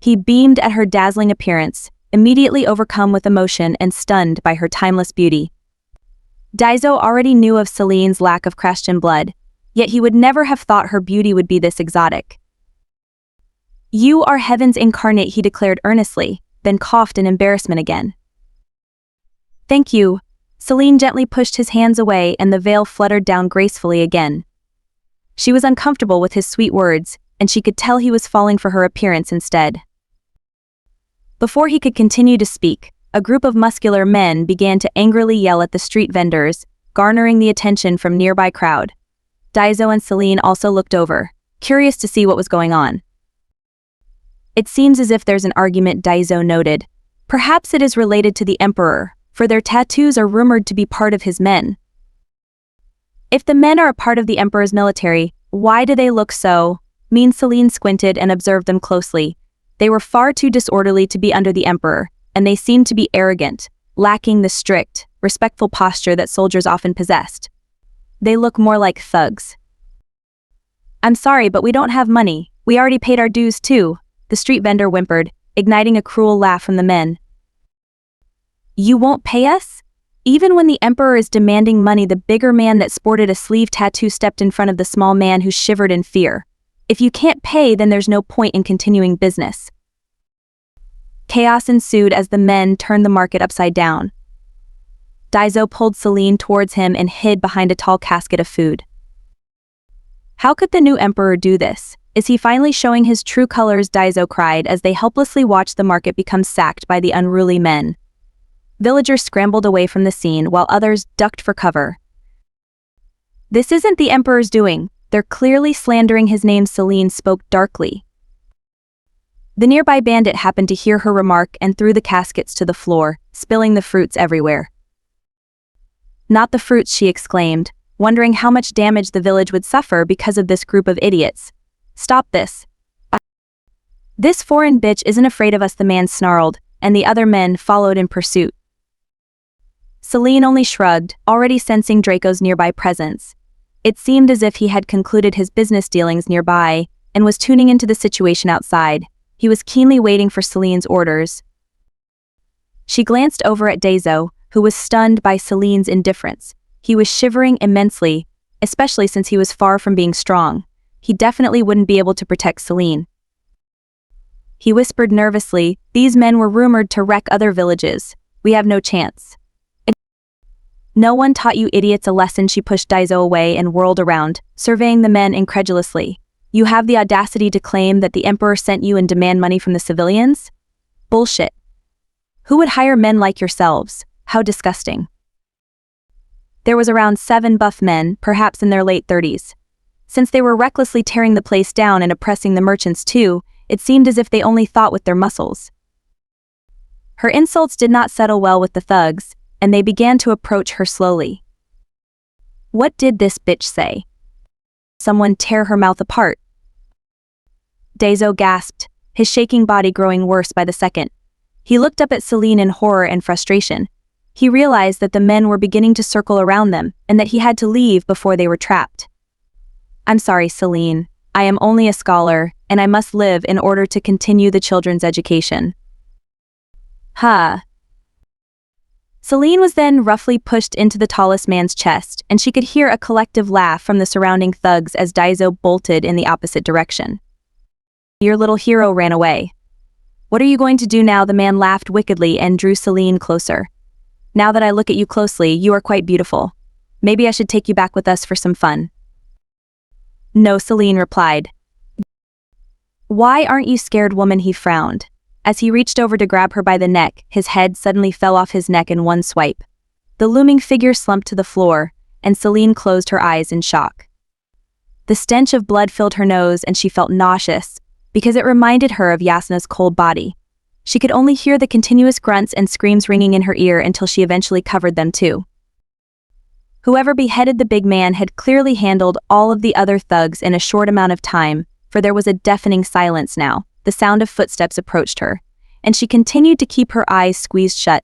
He beamed at her dazzling appearance, immediately overcome with emotion and stunned by her timeless beauty. Daiso already knew of Celine's lack of Krastian blood, yet he would never have thought her beauty would be this exotic. You are heaven's incarnate, he declared earnestly, then coughed in embarrassment again. Thank you. Celine gently pushed his hands away and the veil fluttered down gracefully again. She was uncomfortable with his sweet words, and she could tell he was falling for her appearance instead. Before he could continue to speak, a group of muscular men began to angrily yell at the street vendors, garnering the attention from nearby crowd. Daiso and Celine also looked over, curious to see what was going on. It seems as if there's an argument, Daiso noted. Perhaps it is related to the Emperor, for their tattoos are rumored to be part of his men. If the men are a part of the Emperor's military, why do they look so mean? Celine squinted and observed them closely. They were far too disorderly to be under the Emperor, and they seemed to be arrogant, lacking the strict, respectful posture that soldiers often possessed. They look more like thugs. I'm sorry, but we don't have money. We already paid our dues too, the street vendor whimpered, igniting a cruel laugh from the men. You won't pay us? Even when the Emperor is demanding money, the bigger man that sported a sleeve tattoo stepped in front of the small man who shivered in fear. If you can't pay, then there's no point in continuing business. Chaos ensued as the men turned the market upside down. Daiso pulled Celine towards him and hid behind a tall casket of food. How could the new Emperor do this? Is he finally showing his true colors? Daiso cried as they helplessly watched the market become sacked by the unruly men. Villagers scrambled away from the scene while others ducked for cover. This isn't the Emperor's doing. They're clearly slandering his name, Celine spoke darkly. The nearby bandit happened to hear her remark and threw the caskets to the floor, spilling the fruits everywhere. Not the fruits, she exclaimed, wondering how much damage the village would suffer because of this group of idiots. Stop this. This foreign bitch isn't afraid of us, the man snarled, and the other men followed in pursuit. Celine only shrugged, already sensing Draco's nearby presence. It seemed as if he had concluded his business dealings nearby and was tuning into the situation outside. He was keenly waiting for Celine's orders. She glanced over at Daiso, who was stunned by Celine's indifference. He was shivering immensely, especially since he was far from being strong. He definitely wouldn't be able to protect Celine. He whispered nervously, these men were rumored to wreck other villages. We have no chance. No one taught you idiots a lesson. She pushed Daiso away and whirled around, surveying the men incredulously. You have the audacity to claim that the Emperor sent you and demand money from the civilians? Bullshit. Who would hire men like yourselves? How disgusting. There was around 7 buff men, perhaps in their late 30s. Since they were recklessly tearing the place down and oppressing the merchants too, it seemed as if they only thought with their muscles. Her insults did not settle well with the thugs, and they began to approach her slowly. What did this bitch say? Someone tear her mouth apart. Daiso gasped, his shaking body growing worse by the second. He looked up at Celine in horror and frustration. He realized that the men were beginning to circle around them, and that he had to leave before they were trapped. I'm sorry, Celine. I am only a scholar, and I must live in order to continue the children's education. Celine was then roughly pushed into the tallest man's chest, and she could hear a collective laugh from the surrounding thugs as Daiso bolted in the opposite direction. Your little hero ran away. What are you going to do now? The man laughed wickedly and drew Celine closer. Now that I look at you closely, you are quite beautiful. Maybe I should take you back with us for some fun. No, Celine replied. Why aren't you scared, woman? He frowned. As he reached over to grab her by the neck, his head suddenly fell off his neck in one swipe. The looming figure slumped to the floor, and Celine closed her eyes in shock. The stench of blood filled her nose and she felt nauseous, because it reminded her of Yasna's cold body. She could only hear the continuous grunts and screams ringing in her ear until she eventually covered them too. Whoever beheaded the big man had clearly handled all of the other thugs in a short amount of time, for there was a deafening silence now. The sound of footsteps approached her, and she continued to keep her eyes squeezed shut.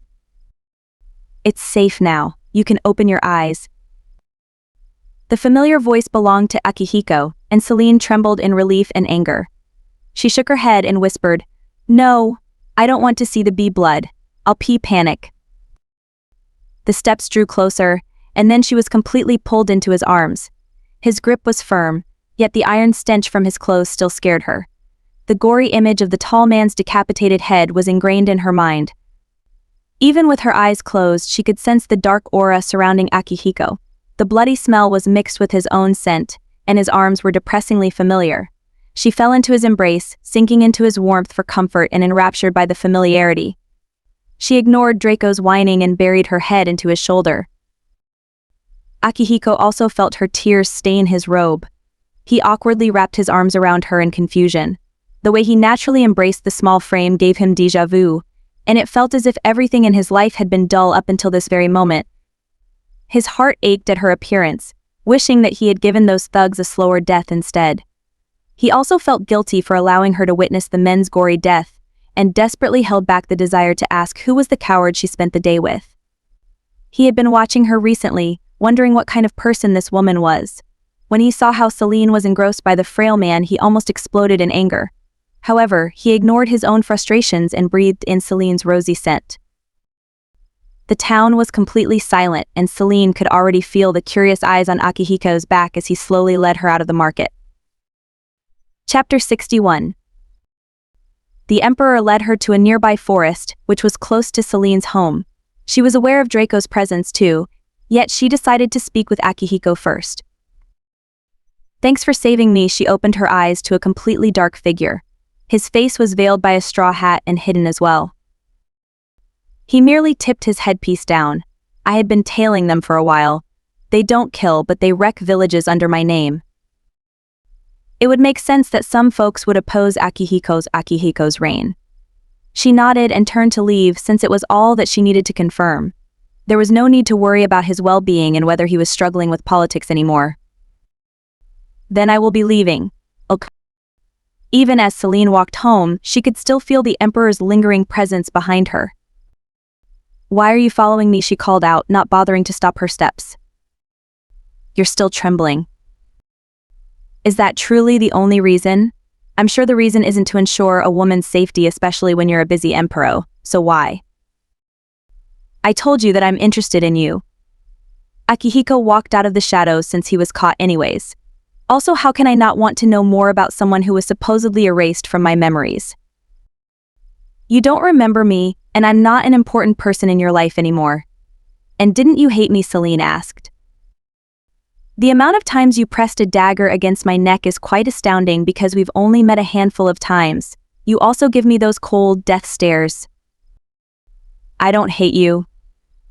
"It's safe now. You can open your eyes." The familiar voice belonged to Akihiko, and Celine trembled in relief and anger. She shook her head and whispered, "No, I don't want to see the bee blood. I'll pee panic." The steps drew closer, and then she was completely pulled into his arms. His grip was firm, yet the iron stench from his clothes still scared her. The gory image of the tall man's decapitated head was ingrained in her mind. Even with her eyes closed, she could sense the dark aura surrounding Akihiko. The bloody smell was mixed with his own scent, and his arms were depressingly familiar. She fell into his embrace, sinking into his warmth for comfort and enraptured by the familiarity. She ignored Draco's whining and buried her head into his shoulder. Akihiko also felt her tears stain his robe. He awkwardly wrapped his arms around her in confusion. The way he naturally embraced the small frame gave him déjà vu, and it felt as if everything in his life had been dull up until this very moment. His heart ached at her appearance, wishing that he had given those thugs a slower death instead. He also felt guilty for allowing her to witness the men's gory death, and desperately held back the desire to ask who was the coward she spent the day with. He had been watching her recently, wondering what kind of person this woman was. When he saw how Celine was engrossed by the frail man, he almost exploded in anger. However, he ignored his own frustrations and breathed in Celine's rosy scent. The town was completely silent, and Celine could already feel the curious eyes on Akihiko's back as he slowly led her out of the market. Chapter 61. The Emperor led her to a nearby forest, which was close to Celine's home. She was aware of Draco's presence too, yet she decided to speak with Akihiko first. "Thanks for saving me," she opened her eyes to a completely dark figure. His face was veiled by a straw hat and hidden as well. He merely tipped his headpiece down. "I had been tailing them for a while. They don't kill, but they wreck villages under my name." It would make sense that some folks would oppose Akihiko's reign. She nodded and turned to leave since it was all that she needed to confirm. There was no need to worry about his well-being and whether he was struggling with politics anymore. "Then I will be leaving." Okay. Even as Celine walked home, she could still feel the Emperor's lingering presence behind her. "Why are you following me?" she called out, not bothering to stop her steps. "You're still trembling. Is that truly the only reason? I'm sure the reason isn't to ensure a woman's safety, especially when you're a busy emperor, so why?" "I told you that I'm interested in you." Akihiko walked out of the shadows since he was caught anyways. "Also, how can I not want to know more about someone who was supposedly erased from my memories? You don't remember me, and I'm not an important person in your life anymore." "And didn't you hate me?" Celine asked. "The amount of times you pressed a dagger against my neck is quite astounding because we've only met a handful of times. You also give me those cold death stares." "I don't hate you,"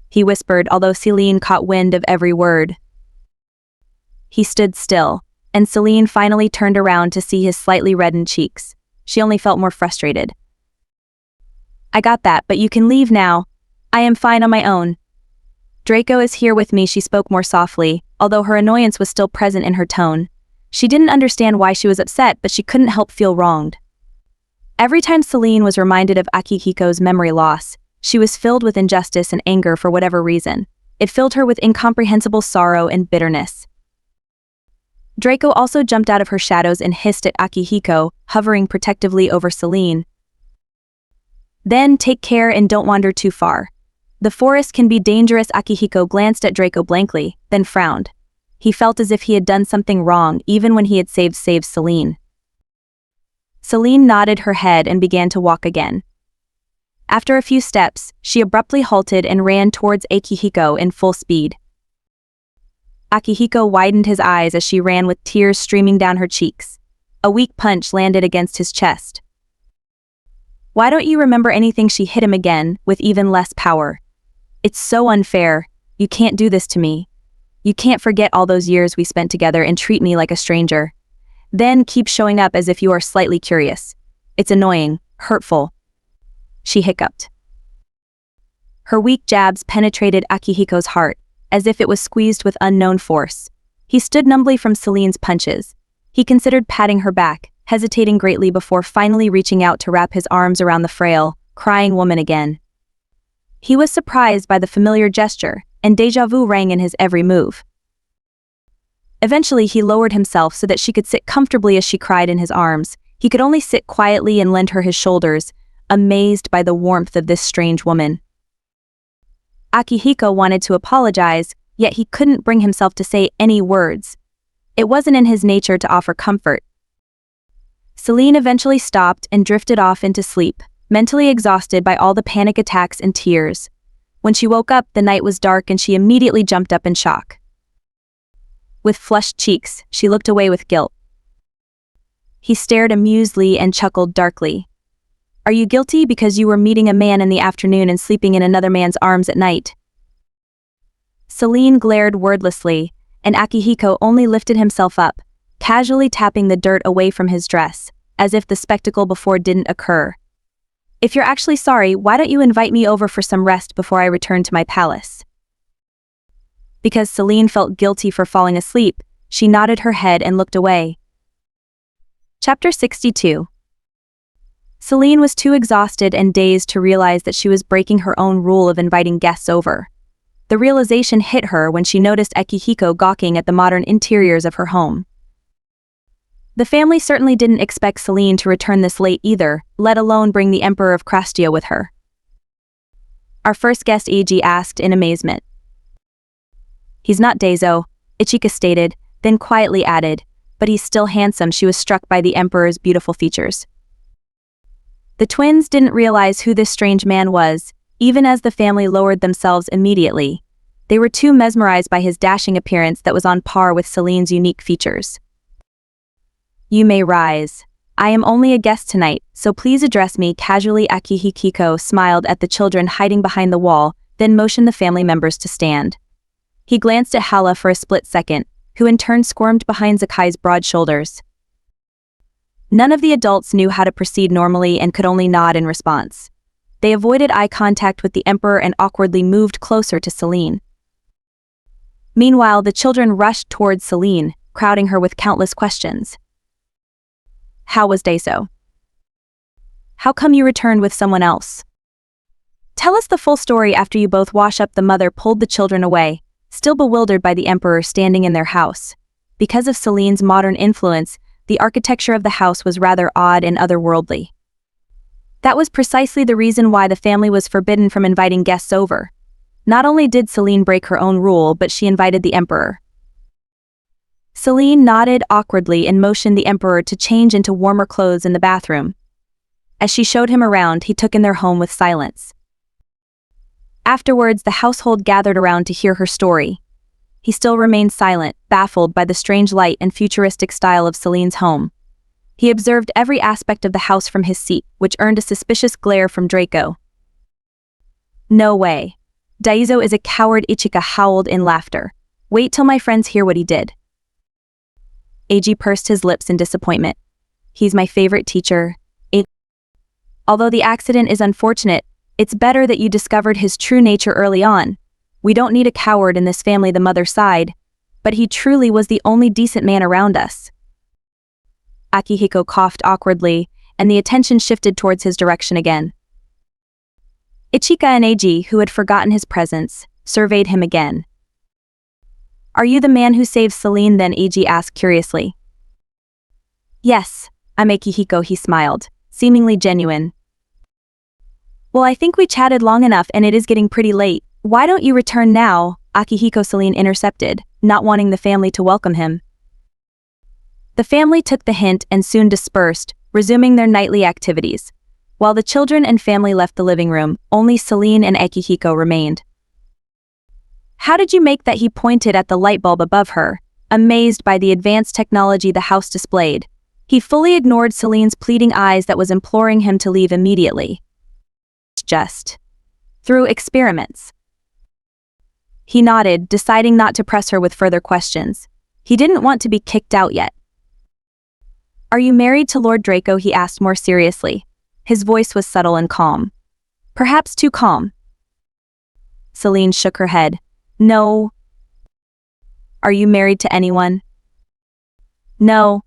he whispered, although Celine caught wind of every word. He stood still, and Celine finally turned around to see his slightly reddened cheeks. She only felt more frustrated. "I got that, but you can leave now. I am fine on my own. Draco is here with me," she spoke more softly, although her annoyance was still present in her tone. She didn't understand why she was upset, but she couldn't help feel wronged. Every time Celine was reminded of Akihiko's memory loss, she was filled with injustice and anger for whatever reason. It filled her with incomprehensible sorrow and bitterness. Draco also jumped out of her shadows and hissed at Akihiko, hovering protectively over Celine. "Then take care and don't wander too far. The forest can be dangerous." Akihiko glanced at Draco blankly, then frowned. He felt as if he had done something wrong even when he had saved Celine. Celine nodded her head and began to walk again. After a few steps, she abruptly halted and ran towards Akihiko in full speed. Akihiko widened his eyes as she ran with tears streaming down her cheeks. A weak punch landed against his chest. "Why don't you remember anything?" She hit him again, with even less power. "It's so unfair. You can't do this to me. You can't forget all those years we spent together and treat me like a stranger. Then keep showing up as if you are slightly curious. It's annoying, hurtful." she hiccuped. Her weak jabs penetrated Akihiko's heart, as if it was squeezed with unknown force. He stood numbly from Celine's punches. He considered patting her back, hesitating greatly before finally reaching out to wrap his arms around the frail, crying woman again. He was surprised by the familiar gesture, and déjà vu rang in his every move. Eventually he lowered himself so that she could sit comfortably as she cried in his arms. He could only sit quietly and lend her his shoulders, amazed by the warmth of this strange woman. Akihiko wanted to apologize, yet he couldn't bring himself to say any words. It wasn't in his nature to offer comfort. Celine eventually stopped and drifted off into sleep, mentally exhausted by all the panic attacks and tears. When she woke up, the night was dark and she immediately jumped up in shock. With flushed cheeks, she looked away with guilt. He stared amusedly and chuckled darkly. "Are you guilty because you were meeting a man in the afternoon and sleeping in another man's arms at night?" Celine glared wordlessly, and Akihiko only lifted himself up, casually tapping the dirt away from his dress, as if the spectacle before didn't occur. "If you're actually sorry, why don't you invite me over for some rest before I return to my palace?" Because Celine felt guilty for falling asleep, she nodded her head and looked away. Chapter 62. Celine was too exhausted and dazed to realize that she was breaking her own rule of inviting guests over. The realization hit her when she noticed Akihiko gawking at the modern interiors of her home. The family certainly didn't expect Celine to return this late either, let alone bring the Emperor of Krastia with her. Our first guest, Eiji asked in amazement. "He's not Daiso," Ichika stated, then quietly added, "but he's still handsome." She was struck by the Emperor's beautiful features. The twins didn't realize who this strange man was, even as the family lowered themselves immediately. They were too mesmerized by his dashing appearance that was on par with Celine's unique features. "You may rise. I am only a guest tonight, so please address me casually." Akihiko smiled at the children hiding behind the wall, then motioned the family members to stand. He glanced at Hala for a split second, who in turn squirmed behind Zakai's broad shoulders. None of the adults knew how to proceed normally and could only nod in response. They avoided eye contact with the Emperor and awkwardly moved closer to Celine. Meanwhile, the children rushed towards Celine, crowding her with countless questions. "How was Daiso? How come you returned with someone else? Tell us the full story after you both wash up." The mother pulled the children away, still bewildered by the Emperor standing in their house. Because of Celine's modern influence, the architecture of the house was rather odd and otherworldly. That was precisely the reason why the family was forbidden from inviting guests over. Not only did Celine break her own rule, but she invited the Emperor. Celine nodded awkwardly and motioned the Emperor to change into warmer clothes in the bathroom. As she showed him around, he took in their home with silence. Afterwards, the household gathered around to hear her story. He still remained silent, baffled by the strange light and futuristic style of Celine's home. He observed every aspect of the house from his seat, which earned a suspicious glare from Draco. "No way. Daiso is a coward." Ichika howled in laughter. "Wait till my friends hear what he did." Eiji pursed his lips in disappointment. "He's my favorite teacher. Although the accident is unfortunate, it's better that you discovered his true nature early on. We don't need a coward in this family." The mother sighed. "But he truly was the only decent man around us." Akihiko coughed awkwardly, and the attention shifted towards his direction again. Ichika and Eiji, who had forgotten his presence, surveyed him again. "Are you the man who saved Celine then?" Eiji asked curiously. "Yes, I'm Akihiko," he smiled, seemingly genuine. "Well, I think we chatted long enough and it is getting pretty late. Why don't you return now?" Akihiko Celine intercepted, not wanting the family to welcome him. The family took the hint and soon dispersed, resuming their nightly activities. While the children and family left the living room, only Celine and Akihiko remained. "How did you make that?" He pointed at the light bulb above her, amazed by the advanced technology the house displayed. He fully ignored Celine's pleading eyes that was imploring him to leave immediately. "Just through experiments." He nodded, deciding not to press her with further questions. He didn't want to be kicked out yet. "Are you married to Lord Draco?" he asked more seriously. His voice was subtle and calm. Perhaps too calm. Celine shook her head. No. Are you married to anyone? No.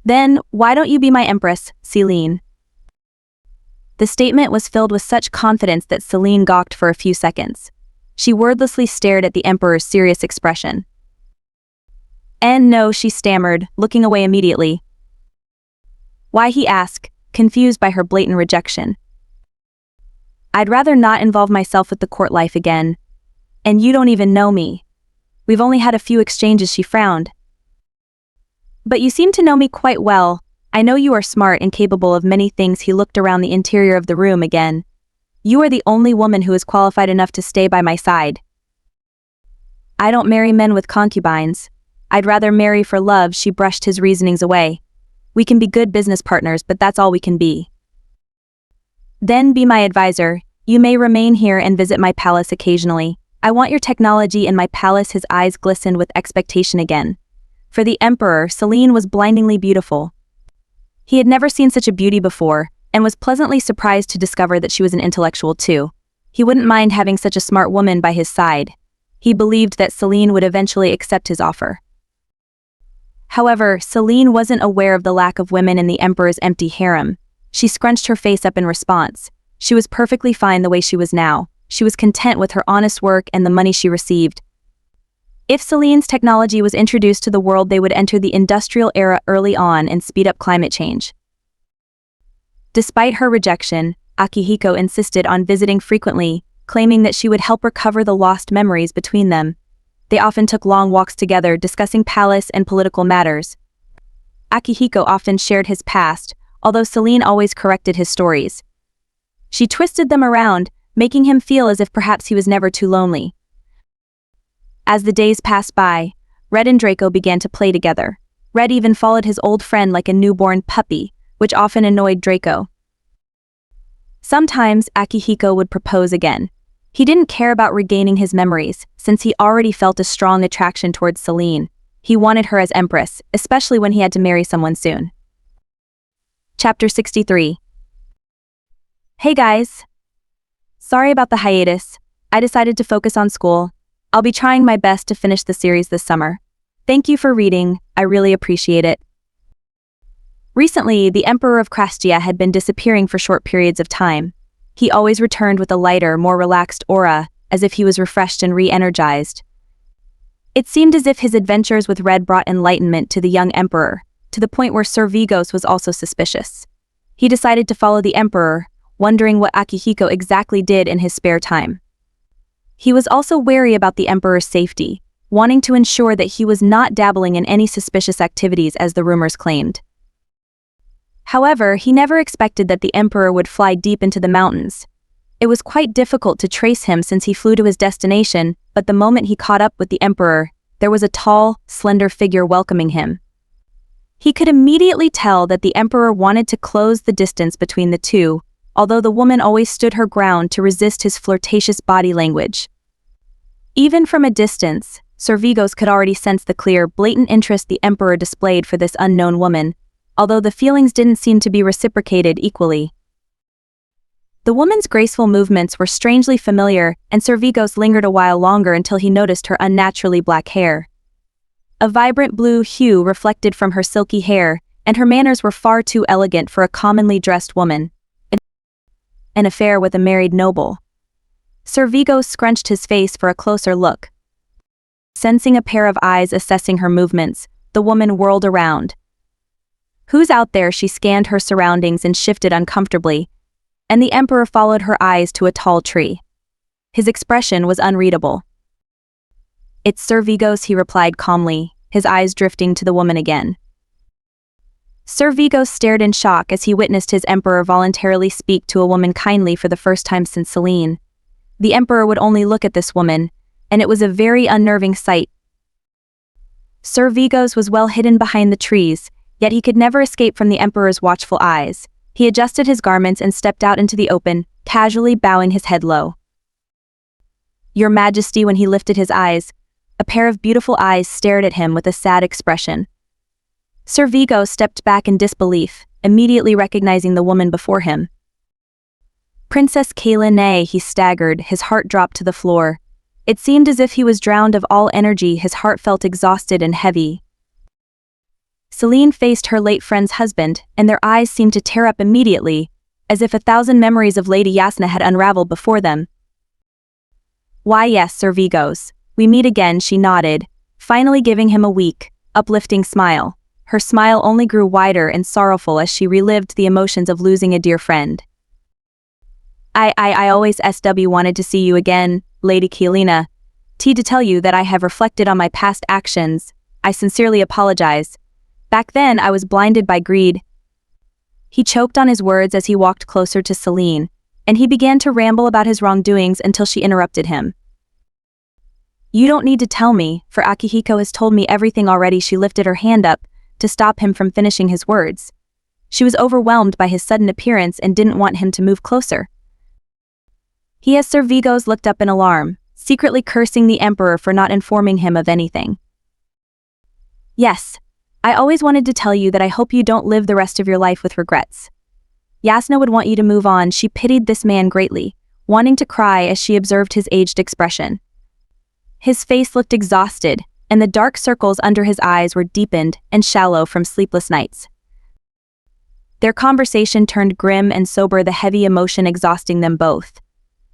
Then, why don't you be my empress, Celine? The statement was filled with such confidence that Celine gawked for a few seconds. She wordlessly stared at the emperor's serious expression. And no, she stammered, looking away immediately. Why, he asked, confused by her blatant rejection. I'd rather not involve myself with the court life again. And you don't even know me. We've only had a few exchanges, she frowned. But you seem to know me quite well. I know you are smart and capable of many things. He looked around the interior of the room again. You are the only woman who is qualified enough to stay by my side. I don't marry men with concubines. I'd rather marry for love. She brushed his reasonings away. We can be good business partners, but that's all we can be. Then be my advisor. You may remain here and visit my palace occasionally. I want your technology in my palace. His eyes glistened with expectation again. For the emperor, Celine was blindingly beautiful. He had never seen such a beauty before, and was pleasantly surprised to discover that she was an intellectual too. He wouldn't mind having such a smart woman by his side. He believed that Celine would eventually accept his offer. However, Celine wasn't aware of the lack of women in the emperor's empty harem. She scrunched her face up in response. She was perfectly fine the way she was now. She was content with her honest work and the money she received. If Celine's technology was introduced to the world, they would enter the industrial era early on and speed up climate change. Despite her rejection, Akihiko insisted on visiting frequently, claiming that she would help recover the lost memories between them. They often took long walks together, discussing palace and political matters. Akihiko often shared his past, although Celine always corrected his stories. She twisted them around, making him feel as if perhaps he was never too lonely. As the days passed by, Red and Draco began to play together. Red even followed his old friend like a newborn puppy, which often annoyed Draco. Sometimes Akihiko would propose again. He didn't care about regaining his memories, since he already felt a strong attraction towards Celine. He wanted her as empress, especially when he had to marry someone soon. Chapter 63. Hey guys. Sorry about the hiatus. I decided to focus on school. I'll be trying my best to finish the series this summer. Thank you for reading, I really appreciate it. Recently, the Emperor of Krastia had been disappearing for short periods of time. He always returned with a lighter, more relaxed aura, as if he was refreshed and re-energized. It seemed as if his adventures with Red brought enlightenment to the young Emperor, to the point where Sir Vigos was also suspicious. He decided to follow the Emperor, wondering what Akihiko exactly did in his spare time. He was also wary about the Emperor's safety, wanting to ensure that he was not dabbling in any suspicious activities as the rumors claimed. However, he never expected that the Emperor would fly deep into the mountains. It was quite difficult to trace him since he flew to his destination, but the moment he caught up with the Emperor, there was a tall, slender figure welcoming him. He could immediately tell that the Emperor wanted to close the distance between the two, although the woman always stood her ground to resist his flirtatious body language. Even from a distance, Sir Vigos could already sense the clear, blatant interest the Emperor displayed for this unknown woman, although the feelings didn't seem to be reciprocated equally. The woman's graceful movements were strangely familiar, and Sir Vigos lingered a while longer until he noticed her unnaturally black hair. A vibrant blue hue reflected from her silky hair, and her manners were far too elegant for a commonly dressed woman. An affair with a married noble. Sir Vigos scrunched his face for a closer look. Sensing a pair of eyes assessing her movements, the woman whirled around. Who's out there? She scanned her surroundings and shifted uncomfortably, and the Emperor followed her eyes to a tall tree. His expression was unreadable. It's Sir Vigos, he replied calmly, his eyes drifting to the woman again. Sir Vigos stared in shock as he witnessed his Emperor voluntarily speak to a woman kindly for the first time since Celine. The Emperor would only look at this woman, and it was a very unnerving sight. Sir Vigos was well hidden behind the trees, yet he could never escape from the Emperor's watchful eyes. He adjusted his garments and stepped out into the open, casually bowing his head low. Your Majesty. When he lifted his eyes, a pair of beautiful eyes stared at him with a sad expression. Sir Vigos stepped back in disbelief, immediately recognizing the woman before him. Princess Celine, he staggered, his heart dropped to the floor. It seemed as if he was drowned of all energy, his heart felt exhausted and heavy. Celine faced her late friend's husband, and their eyes seemed to tear up immediately, as if 1,000 memories of Lady Yasna had unraveled before them. Why yes, Sir Vigos. We meet again, she nodded, finally giving him a weak, uplifting smile. Her smile only grew wider and sorrowful as she relived the emotions of losing a dear friend. I always wanted to see you again, Lady Celine. To tell you that I have reflected on my past actions. I sincerely apologize. Back then I was blinded by greed. He choked on his words as he walked closer to Celine, and he began to ramble about his wrongdoings until she interrupted him. You don't need to tell me, for Akihiko has told me everything already. She lifted her hand up to stop him from finishing his words. She was overwhelmed by his sudden appearance and didn't want him to move closer. He as Sir Vigos looked up in alarm, secretly cursing the Emperor for not informing him of anything. Yes, I always wanted to tell you that I hope you don't live the rest of your life with regrets. Yasna would want you to move on. She pitied this man greatly, wanting to cry as she observed his aged expression. His face looked exhausted, and the dark circles under his eyes were deepened and shallow from sleepless nights. Their conversation turned grim and sober, the heavy emotion exhausting them both.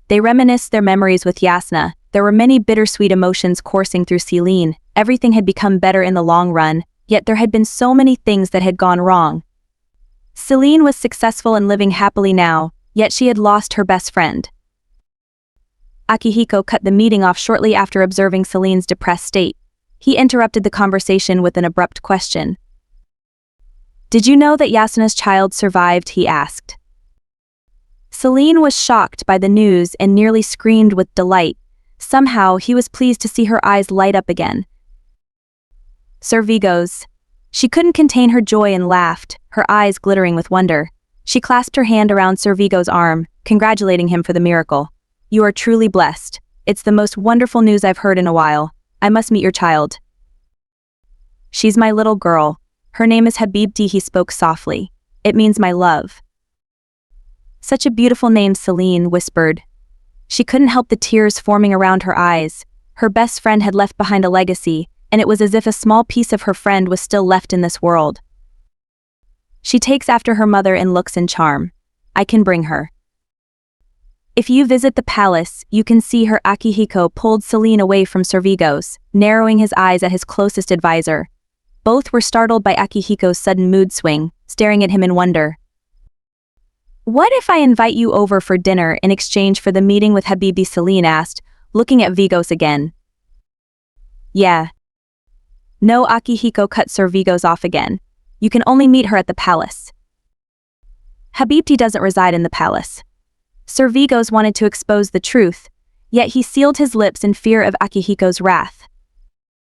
They reminisced their memories with Yasna. There were many bittersweet emotions coursing through Celine. Everything had become better in the long run, yet there had been so many things that had gone wrong. Celine was successful and living happily now, yet she had lost her best friend. Akihiko cut the meeting off shortly after observing Celine's depressed state. He interrupted the conversation with an abrupt question. Did you know that Yasna's child survived? He asked. Celine was shocked by the news and nearly screamed with delight. Somehow he was pleased to see her eyes light up again. Sir Vigos. She couldn't contain her joy and laughed, her eyes glittering with wonder. She clasped her hand around Sir Vigos' arm, congratulating him for the miracle. You are truly blessed. It's the most wonderful news I've heard in a while. I must meet your child. She's my little girl. Her name is Habibti, he spoke softly. It means my love. Such a beautiful name, Celine whispered. She couldn't help the tears forming around her eyes. Her best friend had left behind a legacy, and it was as if a small piece of her friend was still left in this world. She takes after her mother in looks and charm. I can bring her. If you visit the palace, you can see her. Akihiko pulled Celine away from Sir Vigos, narrowing his eyes at his closest advisor. Both were startled by Akihiko's sudden mood swing, staring at him in wonder. What if I invite you over for dinner in exchange for the meeting with Habibi? Celine asked, looking at Vigos again. Yeah. No, Akihiko cut Sir Vigos off again. You can only meet her at the palace. Habibti doesn't reside in the palace. Sir Vigos wanted to expose the truth, yet he sealed his lips in fear of Akihiko's wrath.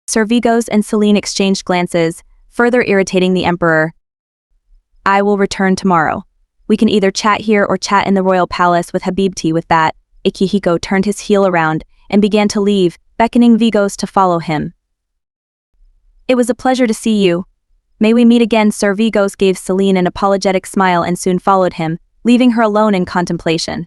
Sir Vigos and Celine exchanged glances, further irritating the Emperor. I will return tomorrow. We can either chat here or chat in the royal palace with Habibti. With that, Akihiko turned his heel around and began to leave, beckoning Vigos to follow him. It was a pleasure to see you. May we meet again? Sir Vigos gave Celine an apologetic smile and soon followed him, leaving her alone in contemplation.